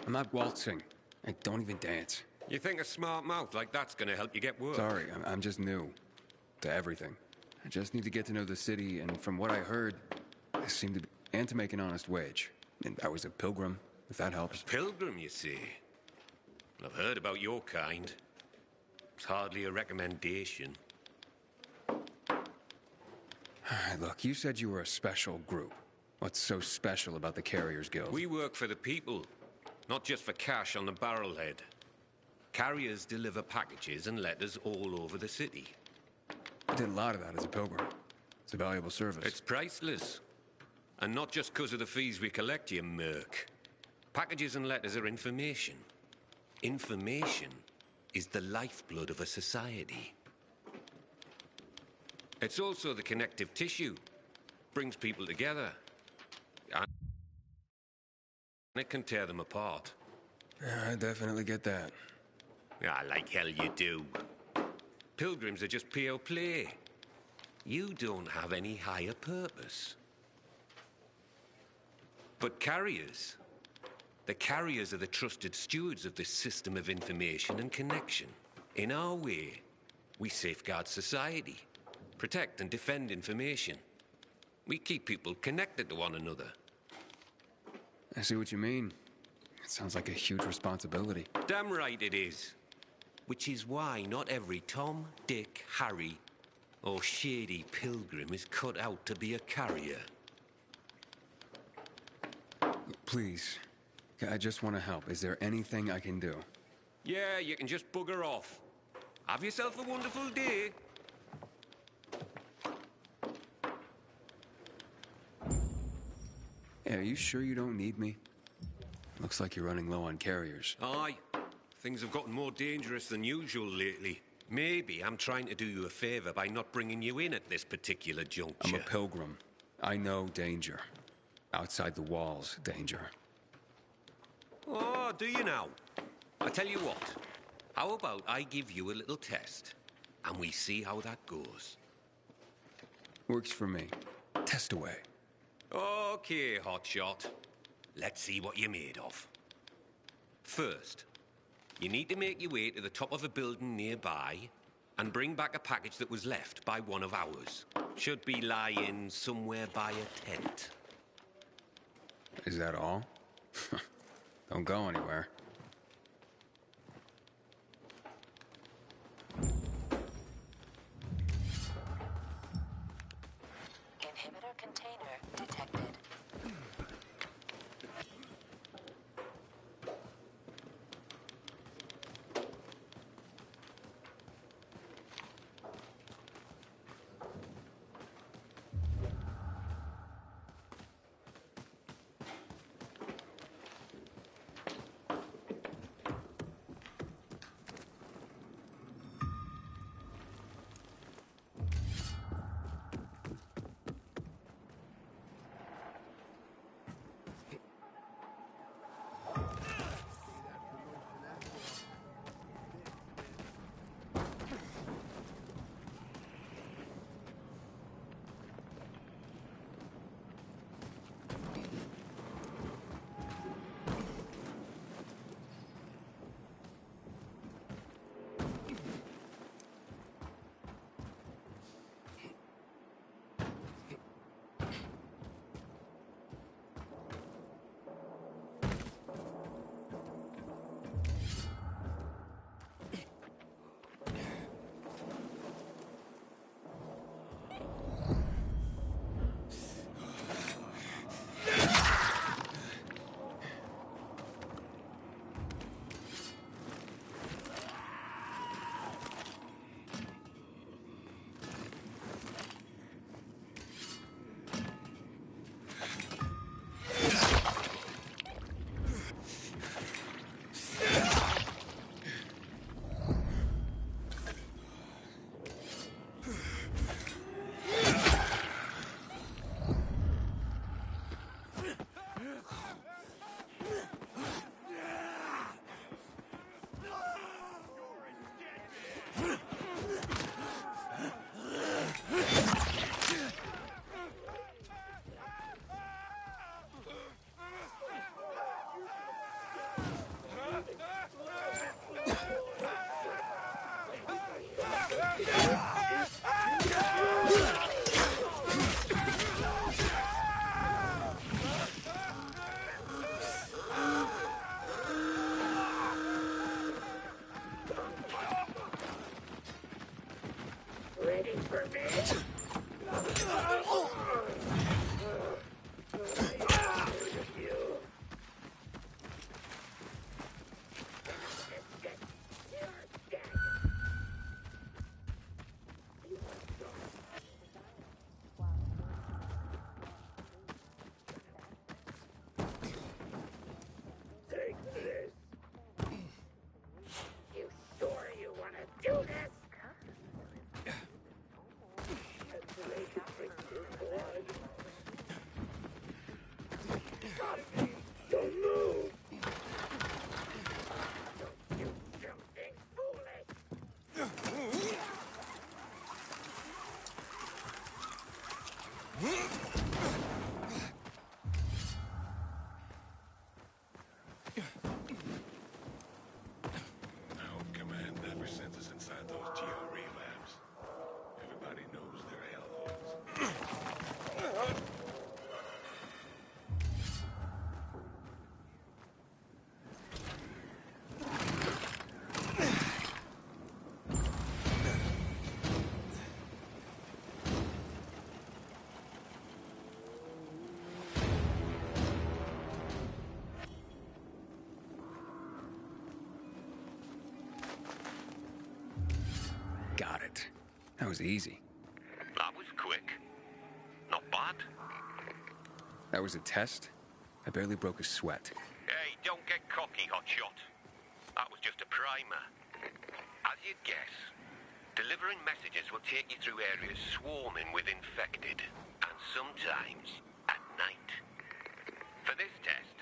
I'm not waltzing. I don't even dance. You think a smart mouth like that's gonna help you get work? Sorry, I'm just new to everything. I just need to get to know the city, and from what I heard, I seem to be... and to make an honest wage. And I was a pilgrim, if that helps. A pilgrim, you see? I've heard about your kind. It's hardly a recommendation. Look, you said you were a special group. What's so special about the Carriers Guild? We work for the people, not just for cash on the barrelhead. Carriers deliver packages and letters all over the city. I did a lot of that as a pilgrim. It's a valuable service. It's priceless. And not just because of the fees we collect, you merc. Packages and letters are information. Information is the lifeblood of a society. It's also the connective tissue. Brings people together. And it can tear them apart. Yeah, I definitely get that. Ah, like hell you do. Pilgrims are just pure play. You don't have any higher purpose. But carriers, the carriers are the trusted stewards of this system of information and connection. In our way, we safeguard society, protect and defend information. We keep people connected to one another. I see what you mean. It sounds like a huge responsibility. Damn right it is. Which is why not every Tom, Dick, Harry, or shady pilgrim is cut out to be a carrier. Please, I just want to help. Is there anything I can do? Yeah, you can just bugger off. Have yourself a wonderful day. Hey, are you sure you don't need me? Looks like you're running low on carriers. Aye. Things have gotten more dangerous than usual lately. Maybe I'm trying to do you a favor by not bringing you in at this particular juncture. I'm a pilgrim. I know danger. Outside the walls, danger. Oh, do you now? I tell you what. How about I give you a little test, and we see how that goes? Works for me. Test away. Okay, hotshot. Let's see what you're made of. First, you need to make your way to the top of a building nearby and bring back a package that was left by one of ours. Should be lying somewhere by a tent. Is that all? Don't go anywhere. Inhibitor container detected. Got it. That was easy. That was quick. Not bad. That was a test? I barely broke a sweat. Hey, don't get cocky, hotshot. That was just a primer. As you'd guess, delivering messages will take you through areas swarming with infected, and sometimes at night. For this test,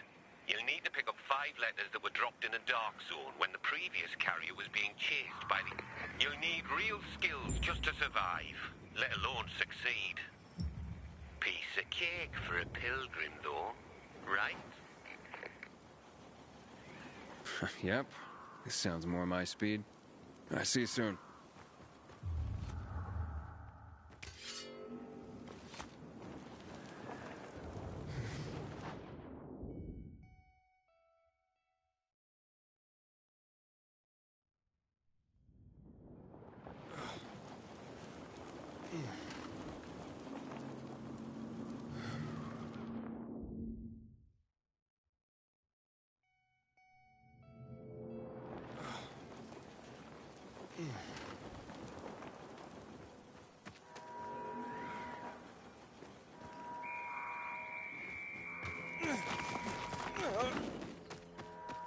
you'll need to pick up 5 letters that were dropped in a dark zone when the previous carrier was being chased by the... You'll need real skills just to survive, let alone succeed. Piece of cake for a pilgrim, though, right? Yep. This sounds more my speed. I see you soon.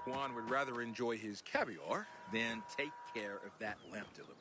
Juan would rather enjoy his caviar than take care of that lamp delivery.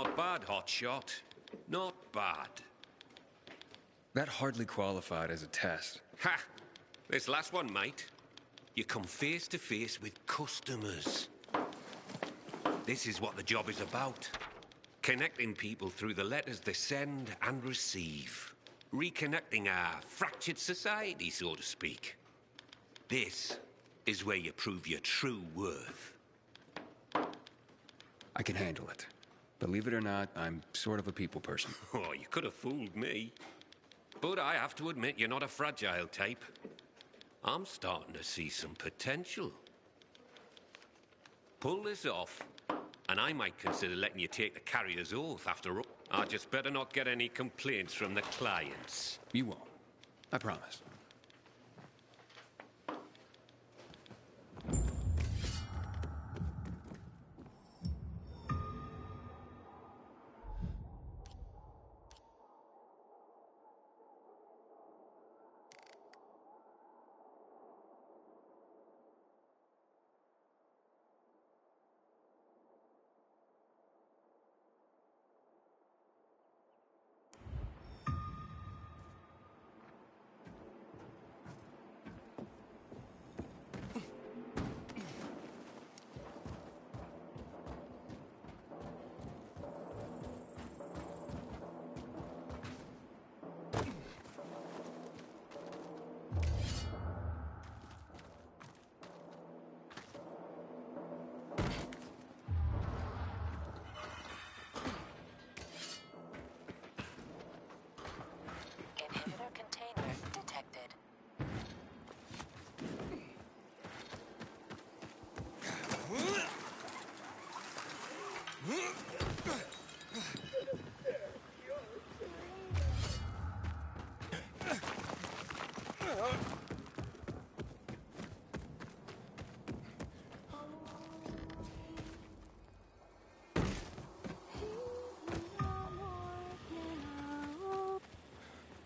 Not bad, hotshot. Not bad. That hardly qualified as a test. Ha! This last one, mate. You come face to face with customers. This is what the job is about. Connecting people through the letters they send and receive. Reconnecting our fractured society, so to speak. This is where you prove your true worth. I can handle it. Believe it or not, I'm sort of a people person. Oh, you could have fooled me. But I have to admit, you're not a fragile type. I'm starting to see some potential. Pull this off, and I might consider letting you take the carrier's oath after all. I just better not get any complaints from the clients. You won't. I promise.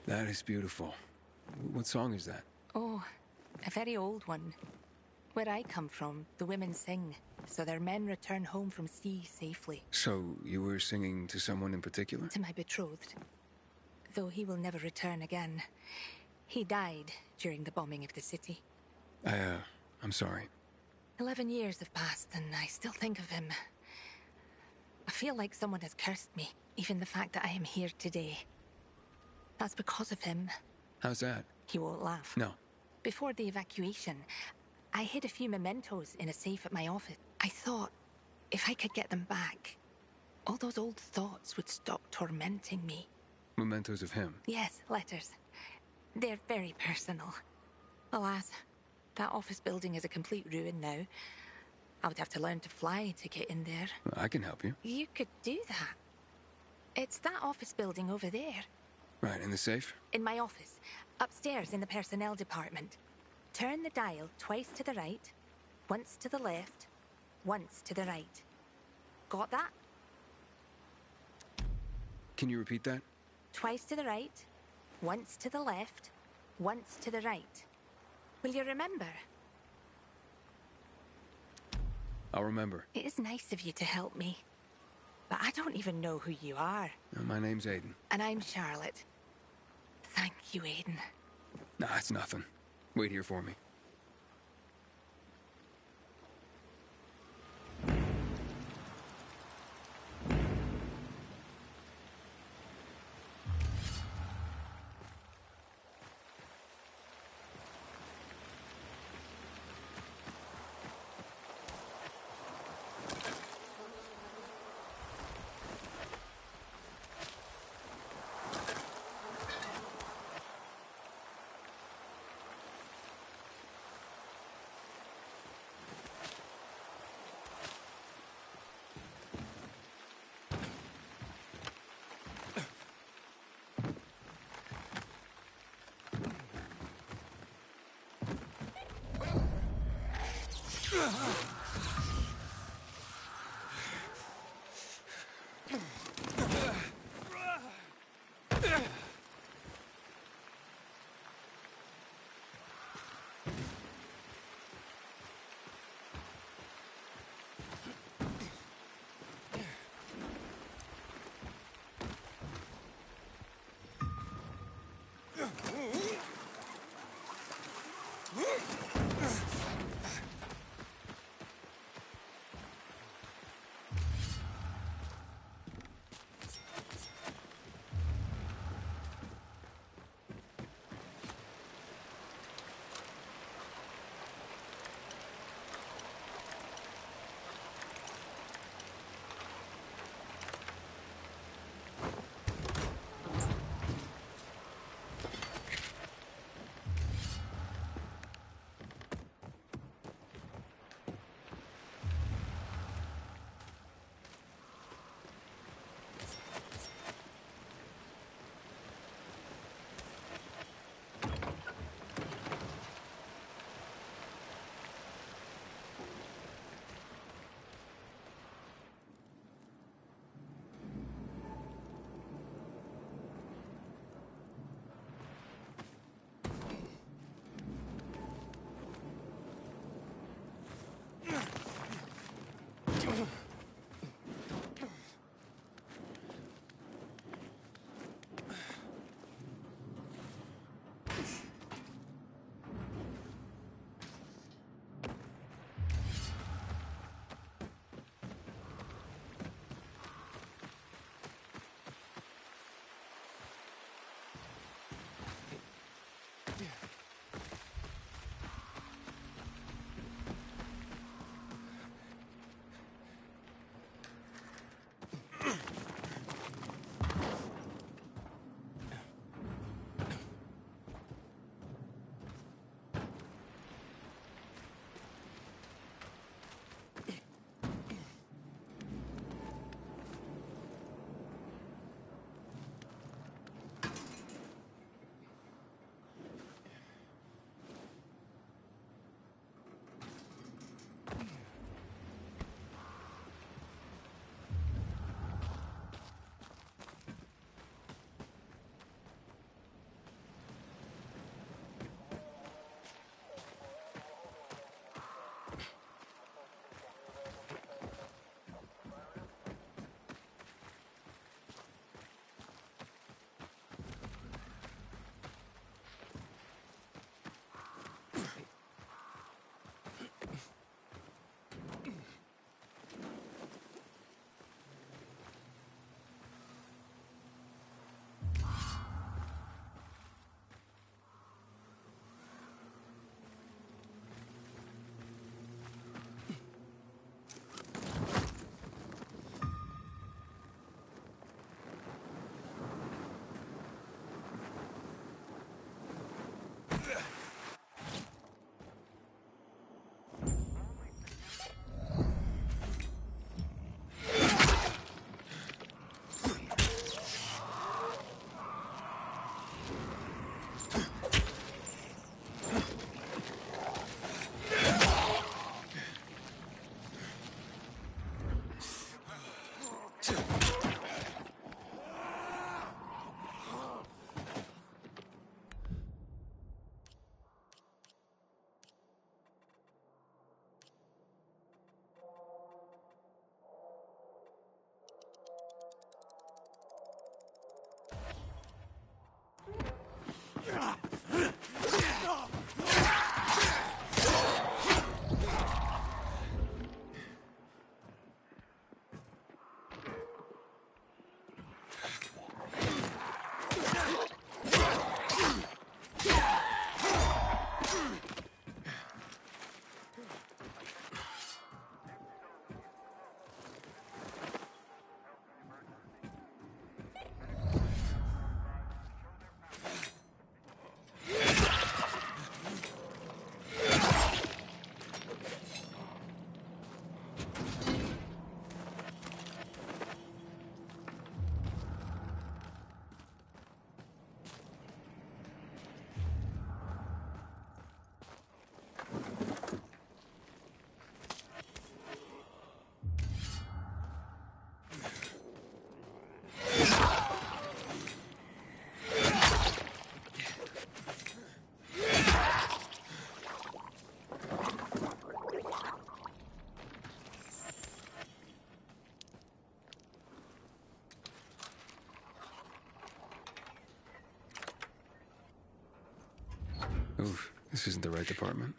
That is beautiful. What song is that? Oh, a very old one. Where I come from, the women sing, so their men return home from sea safely. So, you were singing to someone in particular? To my betrothed. Though he will never return again. He died during the bombing of the city. I'm sorry. 11 years have passed, and I still think of him. I feel like someone has cursed me, even the fact that I am here today. That's because of him. How's that? He won't laugh. No. Before the evacuation, I hid a few mementos in a safe at my office. I thought, if I could get them back, all those old thoughts would stop tormenting me. Mementos of him? Yes, letters. They're very personal. Alas, that office building is a complete ruin now. I would have to learn to fly to get in there. I can help you. You could do that. It's that office building over there. Right, in the safe? In my office, upstairs in the personnel department. Turn the dial twice to the right, once to the left, once to the right. Got that? Can you repeat that? Twice to the right, once to the left, once to the right. Will you remember? I'll remember. It is nice of you to help me. But I don't even know who you are. My name's Aiden. And I'm Charlotte. Thank you, Aiden. Nah, it's nothing. Wait here for me. Oof, this isn't the right department.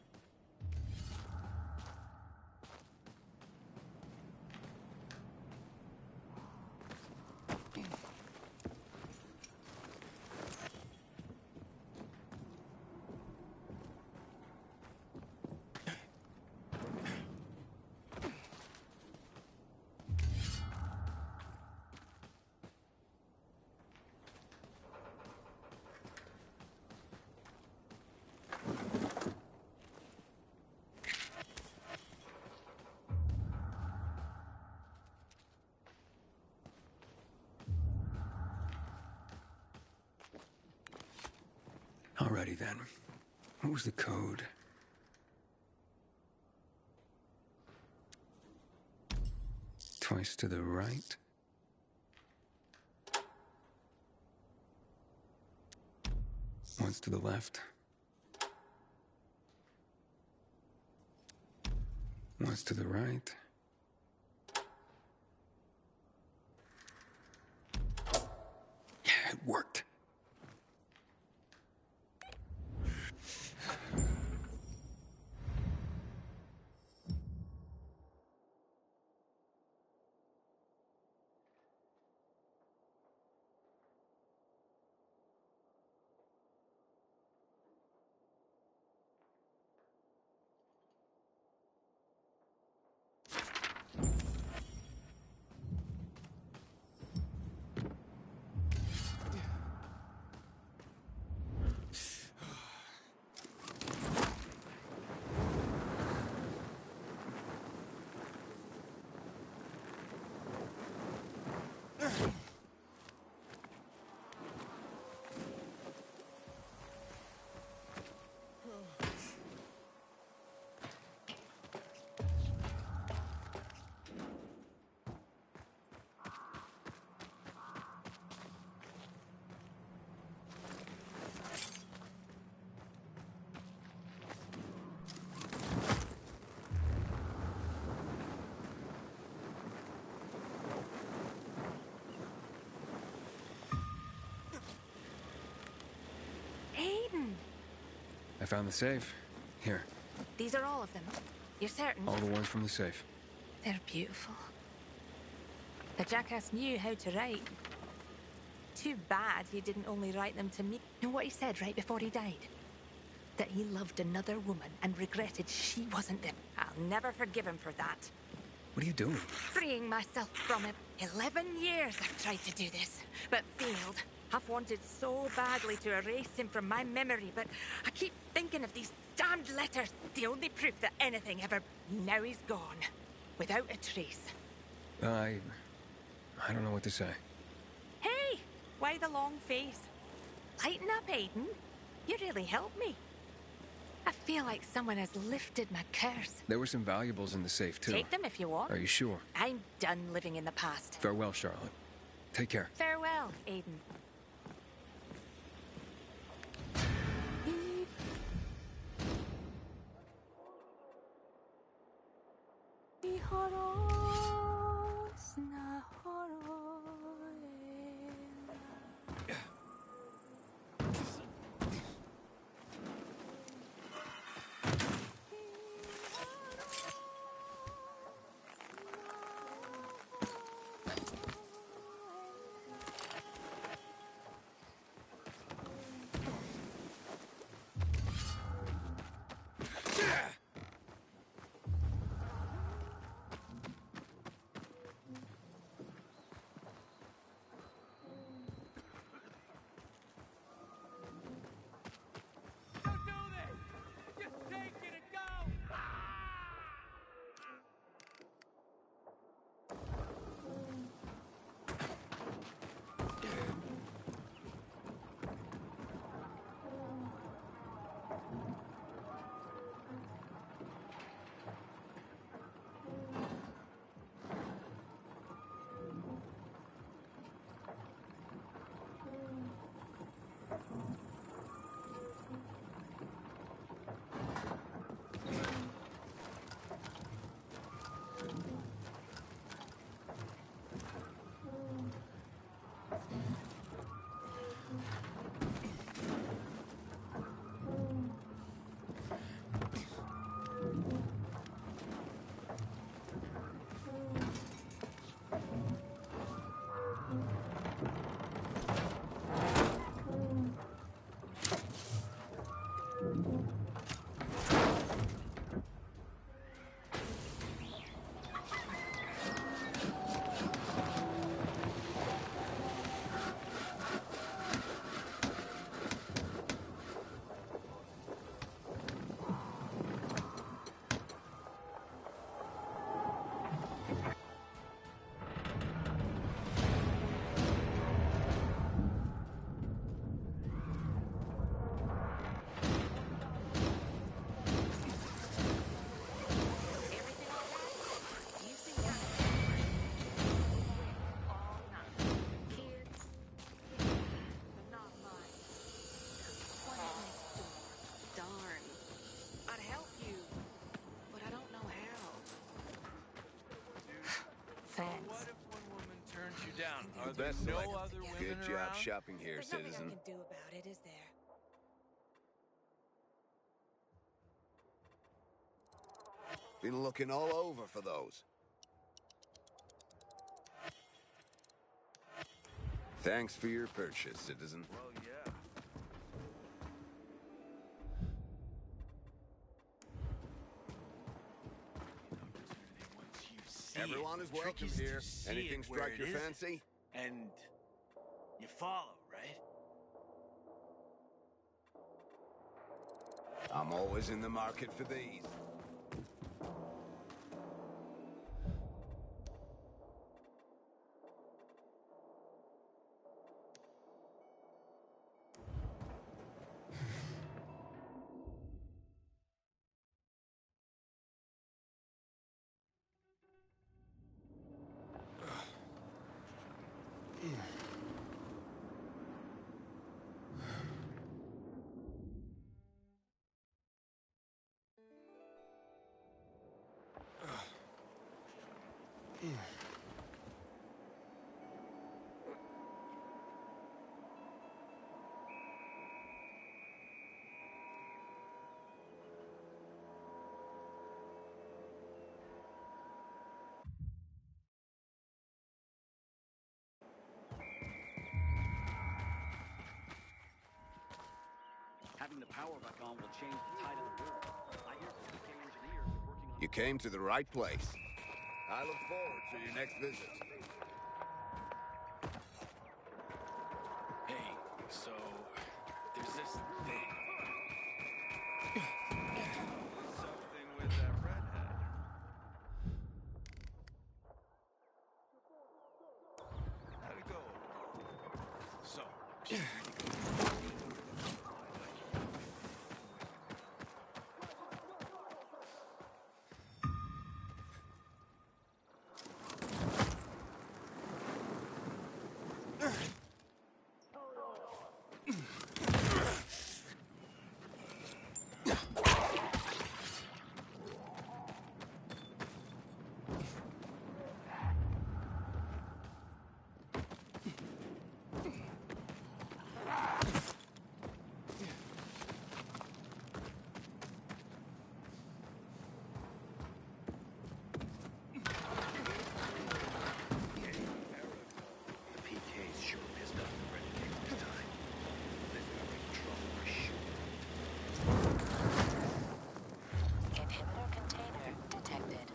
Alrighty then. What was the code? Twice to the right. Once to the left. Once to the right. Yeah, it worked. I found the safe. Here. These are all of them. You're certain? All the ones from the safe. They're beautiful. The jackass knew how to write. Too bad he didn't only write them to me. You know what he said right before he died? That he loved another woman and regretted she wasn't there. I'll never forgive him for that. What are you doing? Freeing myself from him. 11 years I've tried to do this, but failed. I've wanted so badly to erase him from my memory, but I keep thinking of these damned letters. The only proof that anything ever... Now he's gone. Without a trace. I don't know what to say. Hey! Why the long face? Lighten up, Aiden. You really helped me. I feel like someone has lifted my curse. There were some valuables in the safe, too. Take them if you want. Are you sure? I'm done living in the past. Farewell, Charlotte. Take care. Farewell, Aiden. best no selection. other women Good job around? shopping here, There's nothing I citizen. can do about it, is there? Been looking all over for those. Thanks for your purchase, citizen. Well, yeah. Everyone is welcome here. Anything strike your fancy? And you follow, right? I'm always in the market for these. Having the power back on will change the tide of the world. I hear PK engineers are working on... You came to the right place. I look forward to your next visit. Hey, so there's this thing. Something with that redhead. How'd it go? So, Inhibitor container detected.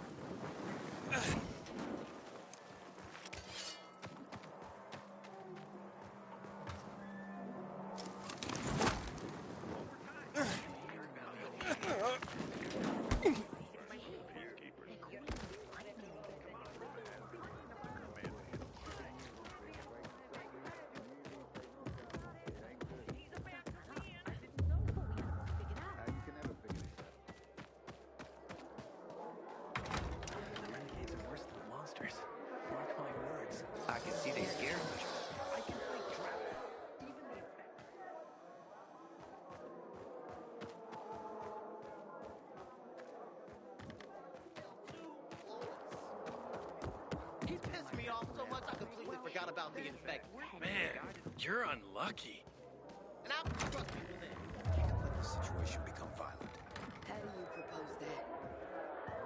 Renegades are worse than the monsters. Mark my words. I can see they scared me. I can play trap. Even the effect. He's pissed me off so much I completely forgot about the infect. man, you're unlucky. And I'll trust people then. Let the situation become violent. How do you propose that?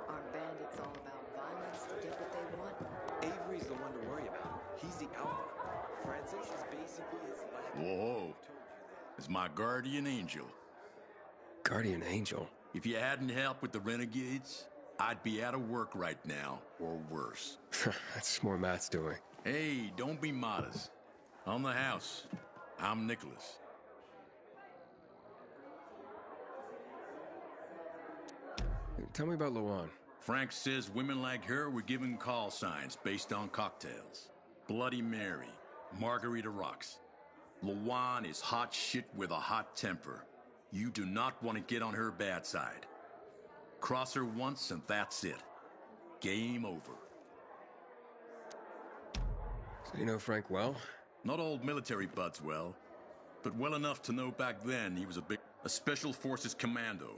Aren't bandits all about violence to get what they want? Avery's the one to worry about. He's the alpha. Francis is basically his last... Whoa. It's my guardian angel. Guardian angel? If you hadn't helped with the renegades, I'd be out of work right now, or worse. That's more Matt's doing. Hey, don't be modest. On the house, I'm Nicholas. Tell me about Luan. Frank says women like her were given call signs based on cocktails. Bloody Mary, Margarita Rocks. Luan is hot shit with a hot temper. You do not want to get on her bad side. Cross her once and that's it. Game over. So you know Frank well? Not old military buds well, but well enough to know back then he was a Special Forces commando,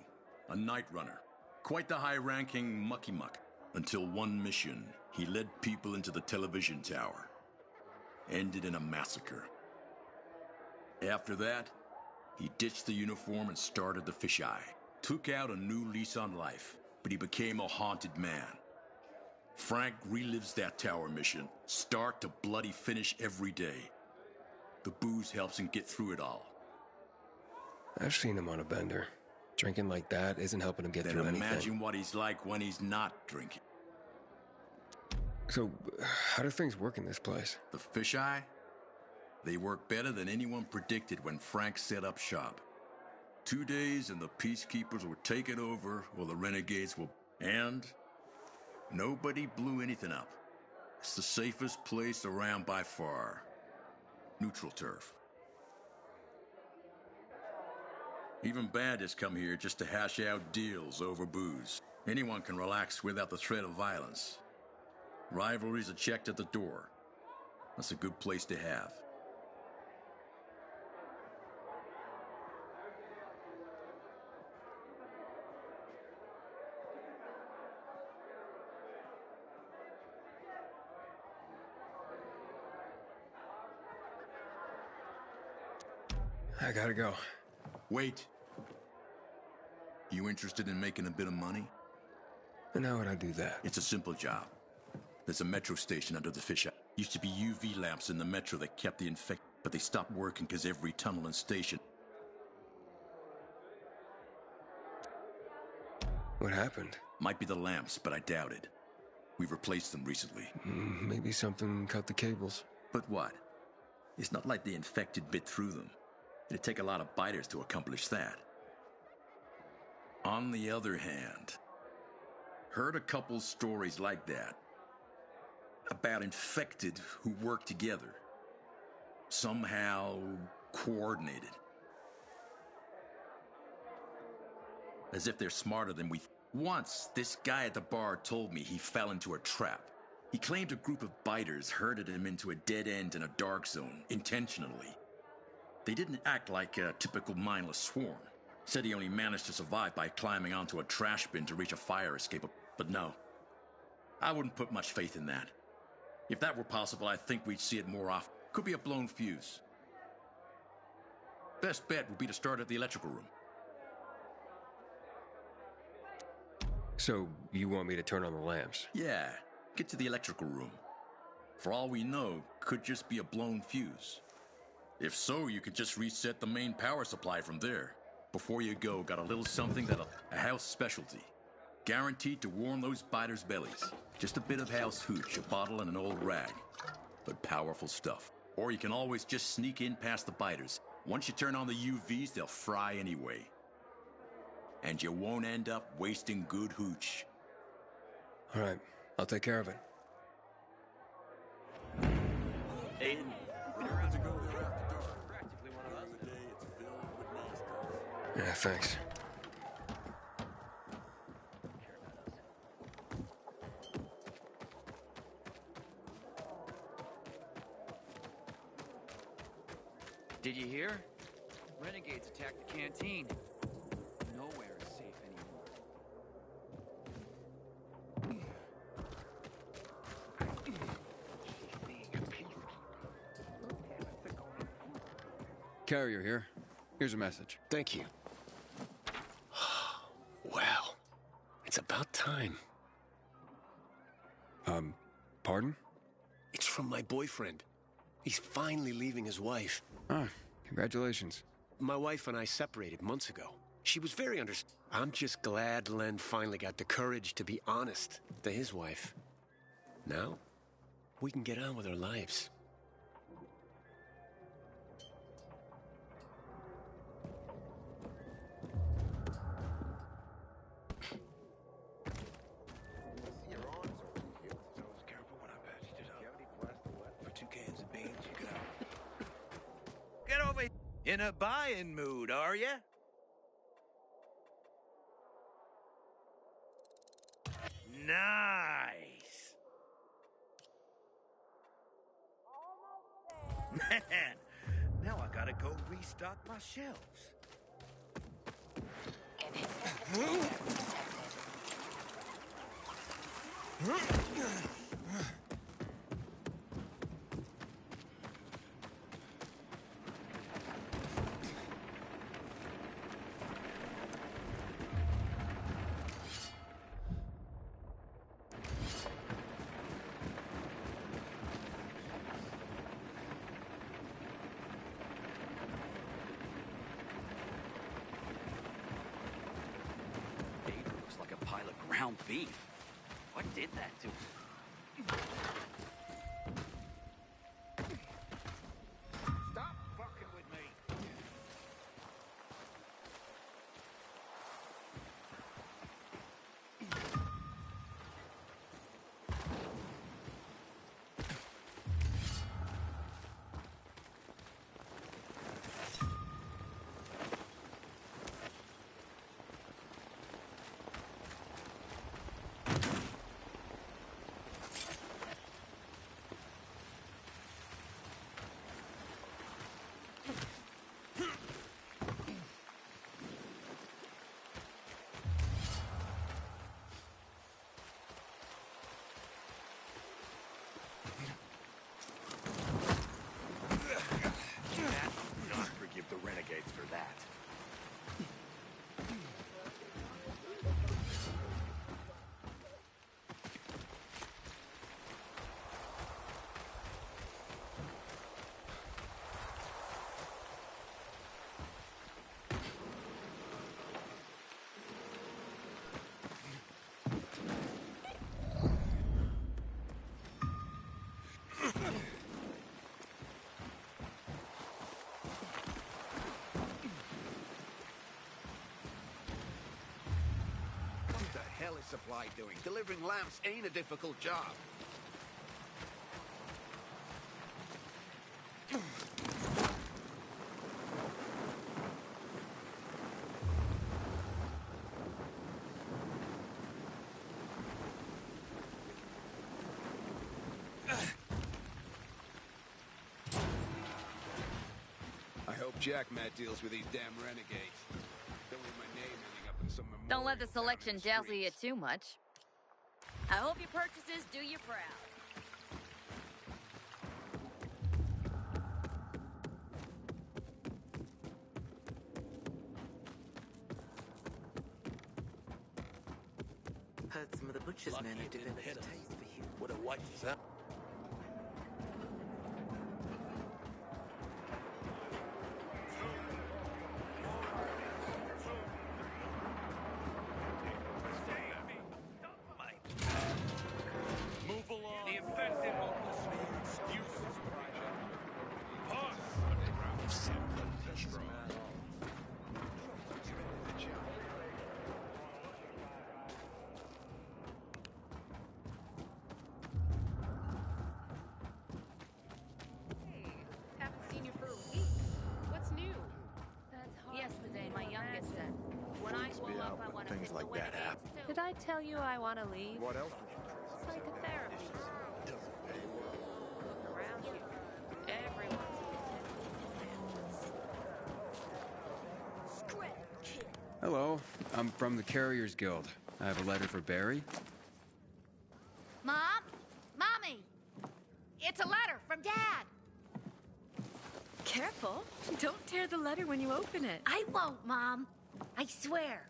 a night runner. Quite the high-ranking mucky-muck. Until one mission, he led people into the television tower. ended in a massacre. After that, he ditched the uniform and started the fisheye. Took out a new lease on life, but he became a haunted man. Frank relives that tower mission, start to bloody finish every day. The booze helps him get through it all. I've seen him on a bender. Drinking like that isn't helping him get through anything. Then imagine what he's like when he's not drinking. So, how do things work in this place? The fisheye? They work better than anyone predicted when Frank set up shop. 2 days and the peacekeepers will take it over, or the renegades will... And nobody blew anything up. It's the safest place around by far. Neutral turf. Even bandits come here just to hash out deals over booze. Anyone can relax without the threat of violence. Rivalries are checked at the door. That's a good place to have. I gotta go. Wait. You interested in making a bit of money? And how would I do that? It's a simple job. There's a metro station under the fisheye. Used to be UV lamps in the metro that kept the infected, but they stopped working because every tunnel and station... What happened? Might be the lamps, but I doubt it. We've replaced them recently. Maybe something cut the cables. But what? It's not like the infected bit through them. It'd take a lot of biters to accomplish that. On the other hand, heard a couple stories like that. About infected who work together. Somehow coordinated. As if they're smarter than we... Once, this guy at the bar told me he fell into a trap. He claimed a group of biters herded him into a dead end in a dark zone, intentionally. They didn't act like a typical mindless swarm. Said he only managed to survive by climbing onto a trash bin to reach a fire escape. But no, I wouldn't put much faith in that. If that were possible, I think we'd see it more often. Could be a blown fuse. Best bet would be to start at the electrical room. So, you want me to turn on the lamps? Yeah, get to the electrical room. For all we know, could just be a blown fuse. If so, you could just reset the main power supply from there. Before you go, got a little something that'll... A house specialty. Guaranteed to warm those biters' bellies. Just a bit of house hooch, a bottle and an old rag. But powerful stuff. Or you can always just sneak in past the biters. Once you turn on the UVs, they'll fry anyway. And you won't end up wasting good hooch. All right, I'll take care of it. Aiden, we don't have to go there after dark. Practically one of us. During the day, it's filled with monsters. Yeah, thanks. Did you hear? Renegades attacked the canteen. Nowhere is safe anymore. Carrier here. Here's a message. Thank you. Well, it's about time. Pardon? It's from my boyfriend. He's finally leaving his wife. Ah, congratulations. My wife and I separated months ago. She was very understanding. I'm just glad Len finally got the courage to be honest to his wife. Now, we can get on with our lives. Get over here. In a buying mood, are you? Nice. Man, now I gotta go restock my shelves. ground beef. What did that to him? Stop fucking with me. Not forgive the renegades for that. What the hell is Supply doing? Delivering lamps ain't a difficult job. I hope Jack Matt deals with these damn renegades. Don't want my name ending up in some Don't let the memorial down in selection the dazzle you streets. too much. I hope your purchases do you proud. Heard some of the butcher's men have developed a taste for you. Would have wiped us out. Move along. The infected won't listen to your excuses, Private. Haven't seen you for a week. What's new? Yesterday, my youngest said, when I grow up, I want to things like that happen. Did I tell you I want to leave? What else would you Psychotherapy. Doesn't pay well. Look around you. Everyone's Hello, I'm from the Carriers Guild. I have a letter for Barry. Mom? Mommy! It's a letter from Dad! Careful. Don't tear the letter when you open it. I won't, Mom. I swear.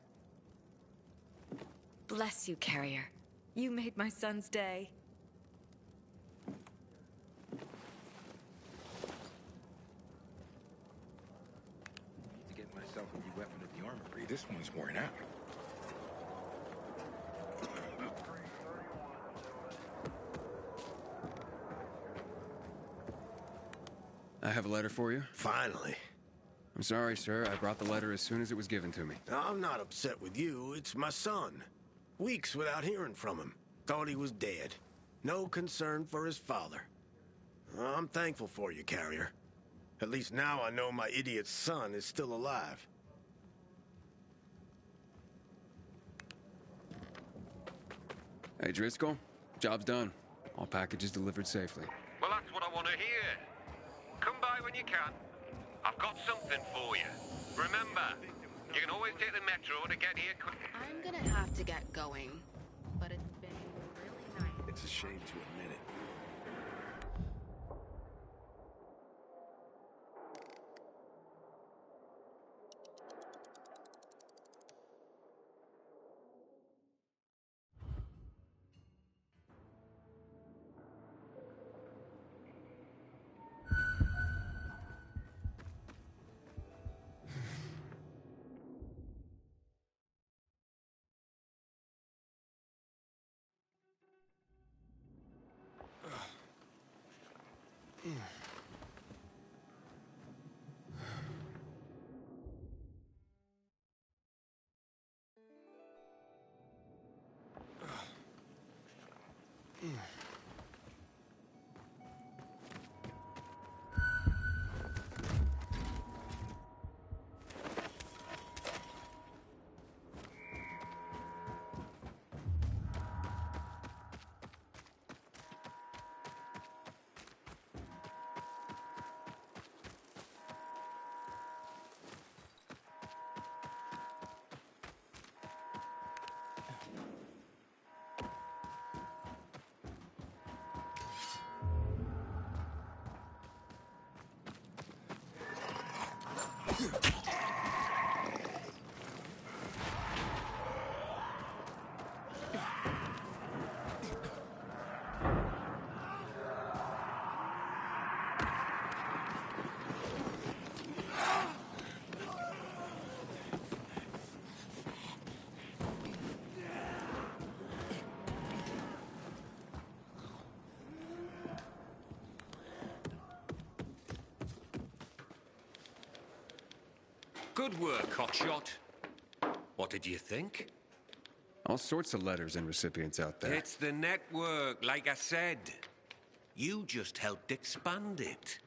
Bless you, Carrier. You made my son's day. Need to get myself a new weapon at the armory. This one's worn out. I have a letter for you. Finally. I'm sorry, sir. I brought the letter as soon as it was given to me. I'm not upset with you. It's my son. Weeks without hearing from him. Thought he was dead. No concern for his father. I'm thankful for you, Carrier. At least now I know my idiot son is still alive. Hey, Driscoll. Job's done. All packages delivered safely. Well, that's what I want to hear. Come by when you can. I've got something for you. Remember, you can always take the metro to get here quick. I'm gonna have to get going, but it's been really nice. It's a shame to admit it. Good work, Hotshot. What did you think? All sorts of letters and recipients out there. It's the network, like I said. You just helped expand it.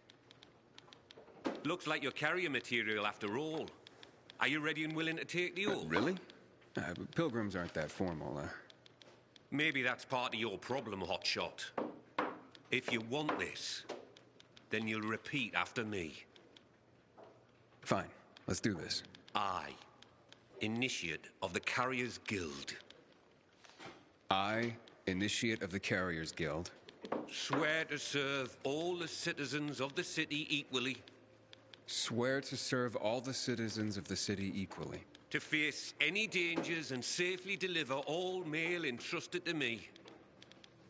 Looks like you're carrier material after all. Are you ready and willing to take the oath? Really? But pilgrims aren't that formal. Maybe that's part of your problem, Hotshot. If you want this, then you'll repeat after me. Fine, let's do this. I, Initiate of the Carriers Guild. I, Initiate of the Carriers Guild. Swear to serve all the citizens of the city equally. Swear to serve all the citizens of the city equally. To face any dangers and safely deliver all mail entrusted to me.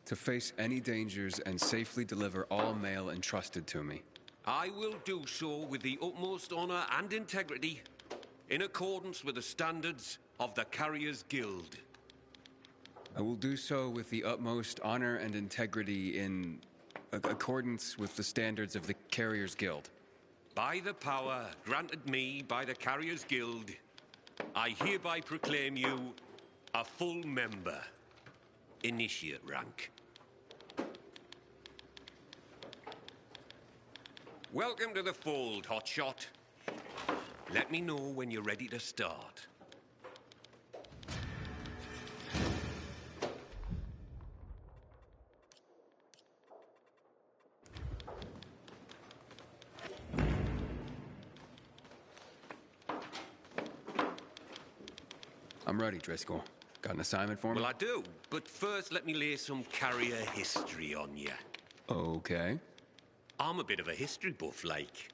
To face any dangers and safely deliver all mail entrusted to me. I will do so with the utmost honor and integrity, in accordance with the standards of the Carriers Guild. I will do so with the utmost honor and integrity in accordance with the standards of the Carriers Guild. By the power granted me by the Carriers Guild, I hereby proclaim you a full member, Initiate rank. Welcome to the fold, Hotshot. Let me know when you're ready to start. I'm ready, Driscoll. Got an assignment for me? Well, I do, but first let me lay some carrier history on you. Okay. I'm a bit of a history buff, like.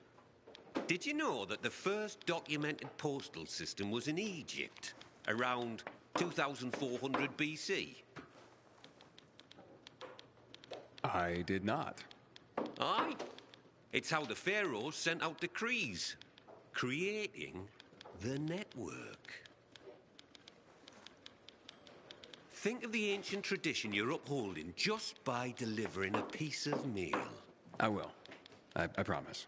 Did you know that the first documented postal system was in Egypt, around 2400 BC? I did not. Aye. It's how the pharaohs sent out decrees, creating the network. Think of the ancient tradition you're upholding just by delivering a piece of mail. I will. I promise.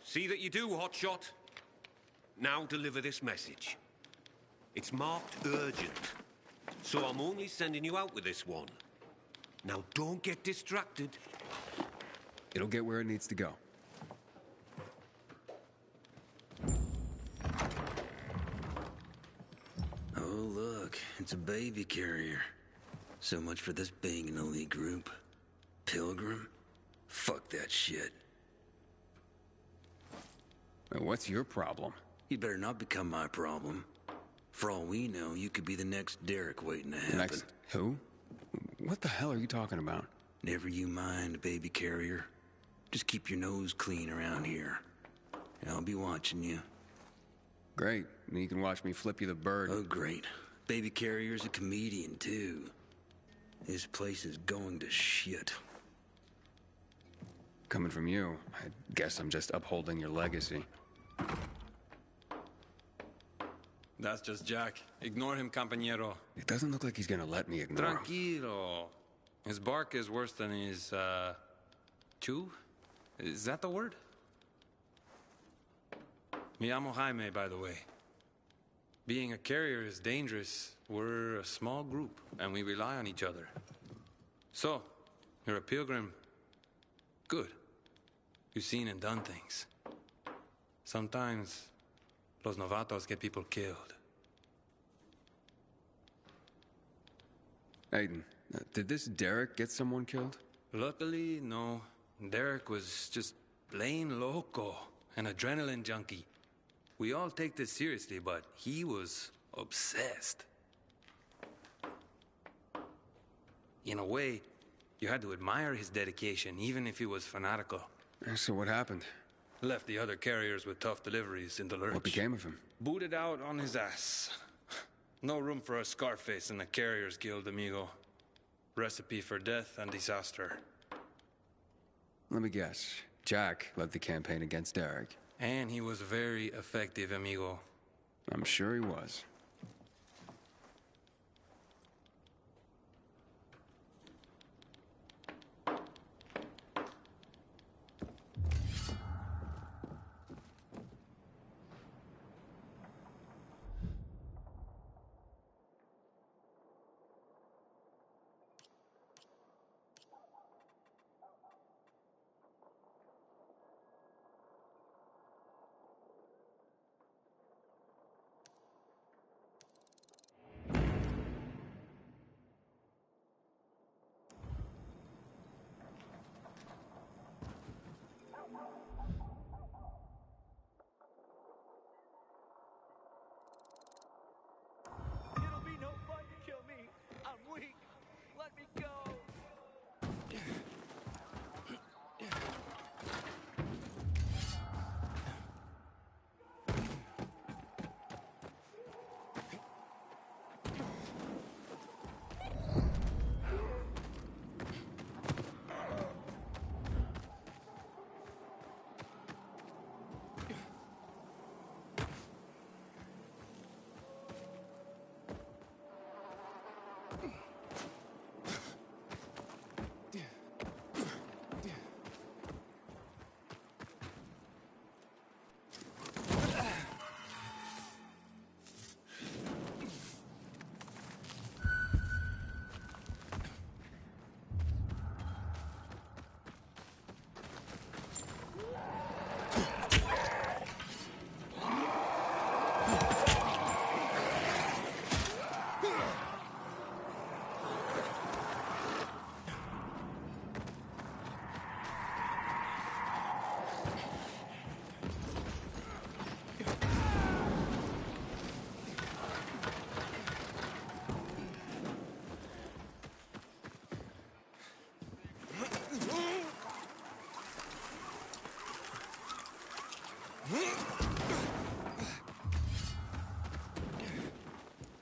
See that you do, Hotshot. Now deliver this message. It's marked urgent, so I'm only sending you out with this one. Now don't get distracted. It'll get where it needs to go. Oh, look, it's a baby carrier. So much for this being an elite group. Pilgrim? Fuck that shit. What's your problem? You better not become my problem. For all we know, you could be the next Derek waiting to happen. Next who? What the hell are you talking about? Never you mind, baby carrier. Just keep your nose clean around here. I'll be watching you. Great. You can watch me flip you the bird. Oh, great. Baby carrier's a comedian, too. This place is going to shit. Coming from you, I guess I'm just upholding your legacy. That's just Jack. Ignore him, compañero. It doesn't look like he's gonna let me ignore him. Tranquilo. His bark is worse than his, chew? Is that the word? Me llamo Jaime, by the way. Being a carrier is dangerous. We're a small group, and we rely on each other. So, you're a pilgrim. Good. You've seen and done things. Sometimes, los novatos get people killed. Aiden, did this Derek get someone killed? Luckily, no. Derek was just plain loco, an adrenaline junkie. We all take this seriously, but he was obsessed. In a way, you had to admire his dedication, even if he was fanatical. So what happened? Left the other carriers with tough deliveries in the lurch. What became of him? Booted out on his ass. No room for a Scarface in the Carriers Guild, amigo. Recipe for death and disaster. Let me guess. Jack led the campaign against Derek. And he was very effective, amigo. I'm sure he was.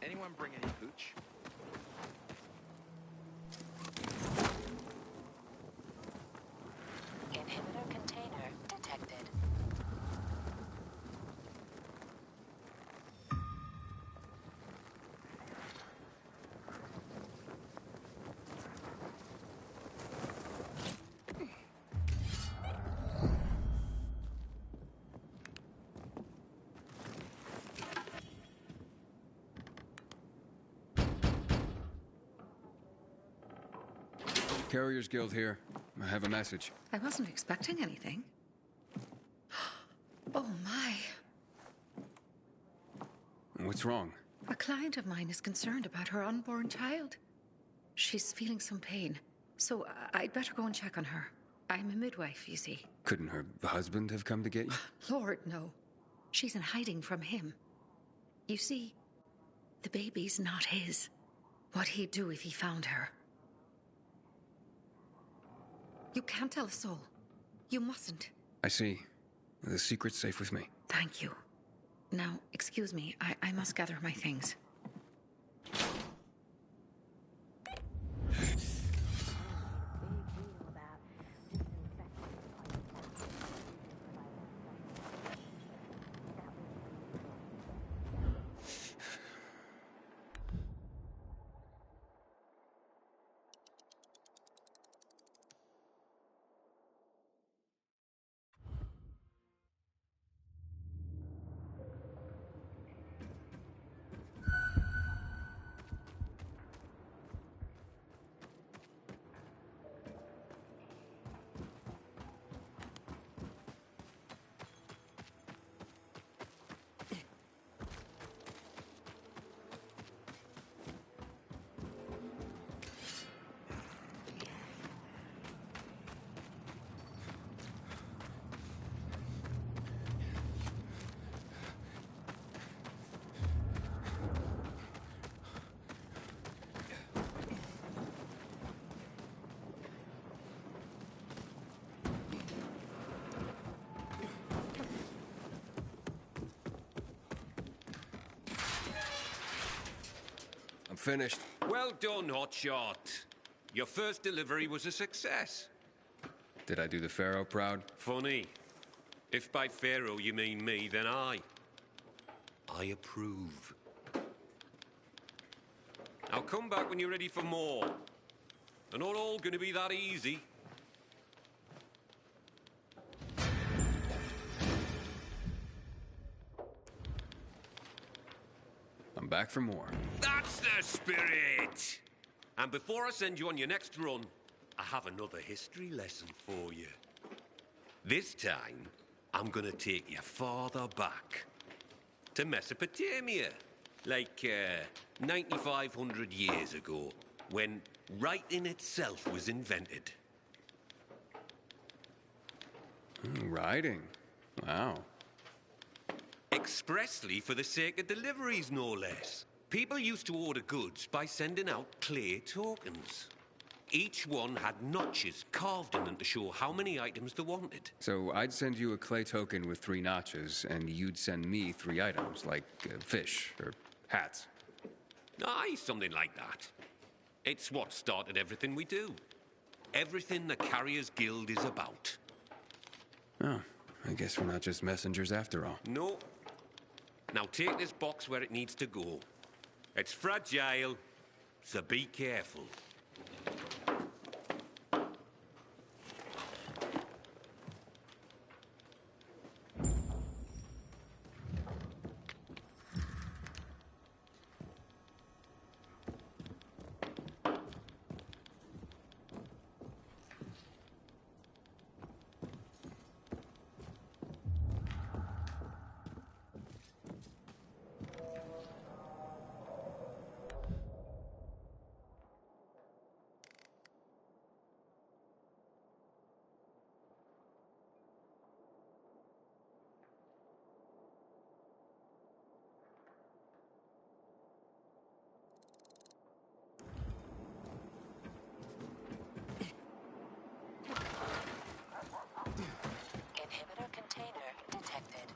Anyone bring any hooch? Inhibitor container detected. Carriers Guild here. I have a message. I wasn't expecting anything. Oh my. What's wrong? A client of mine is concerned about her unborn child. She's feeling some pain, so I'd better go and check on her. I'm a midwife, you see. Couldn't her husband have come to get you? Lord, no. She's in hiding from him. You see, the baby's not his. What'd he do if he found her? You can't tell a soul. You mustn't. I see. The secret's safe with me. Thank you. Now, excuse me. I must gather my things. I'm finished. Well done, Hotshot. Your first delivery was a success. Did I do the Pharaoh proud? Funny. If by Pharaoh you mean me, then I approve. I'll come back when you're ready for more. They're not all going to be that easy. I'm back for more. That's the spirit! And before I send you on your next run, I have another history lesson for you. This time, I'm gonna take you farther back. To Mesopotamia. Like, 9,500 years ago, when writing itself was invented. Writing? Wow. Expressly for the sake of deliveries, no less. People used to order goods by sending out clay tokens. Each one had notches carved in them to show how many items they wanted. So I'd send you a clay token with 3 notches, and you'd send me 3 items, like fish or hats. Aye, something like that. It's what started everything we do. Everything the Carriers Guild is about. Oh, I guess we're not just messengers after all. No. Now take this box where it needs to go. It's fragile, so be careful. Inhibitor container detected.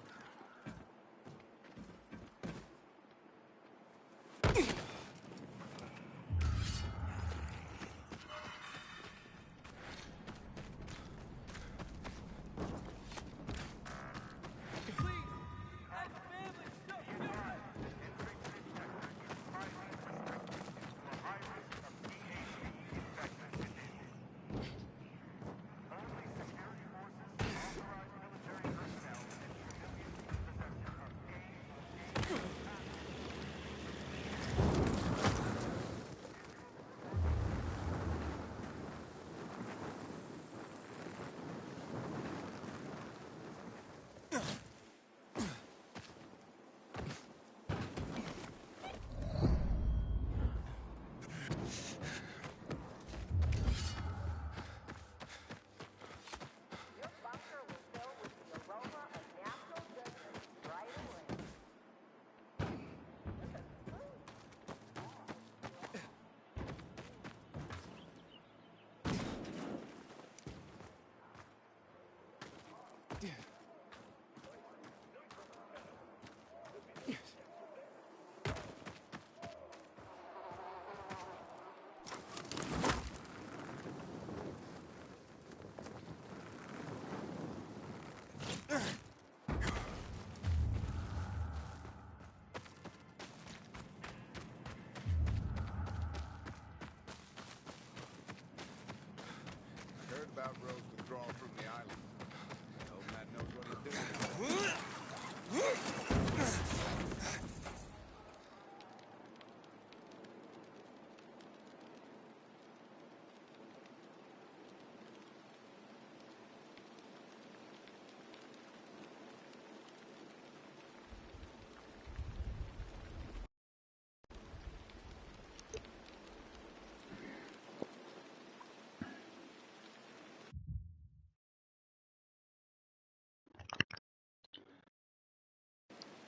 About Rose withdrawal from the island. Old Matt knows what he's doing.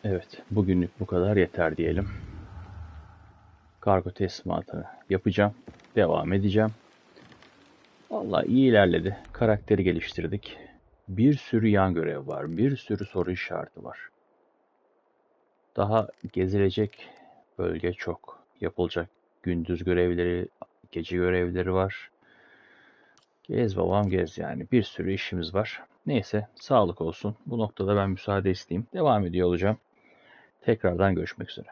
Evet, bugünlük bu kadar yeter diyelim. Kargo teslimatını yapacağım, devam edeceğim. Vallahi iyi ilerledi, karakteri geliştirdik. Bir sürü yan görev var, bir sürü soru işareti var. Daha gezilecek bölge çok, yapılacak gündüz görevleri, gece görevleri var. Gez babam gez yani, bir sürü işimiz var. Neyse, sağlık olsun. Bu noktada ben müsaade isteyeyim. Devam ediyor olacağım. Tekrardan görüşmek üzere.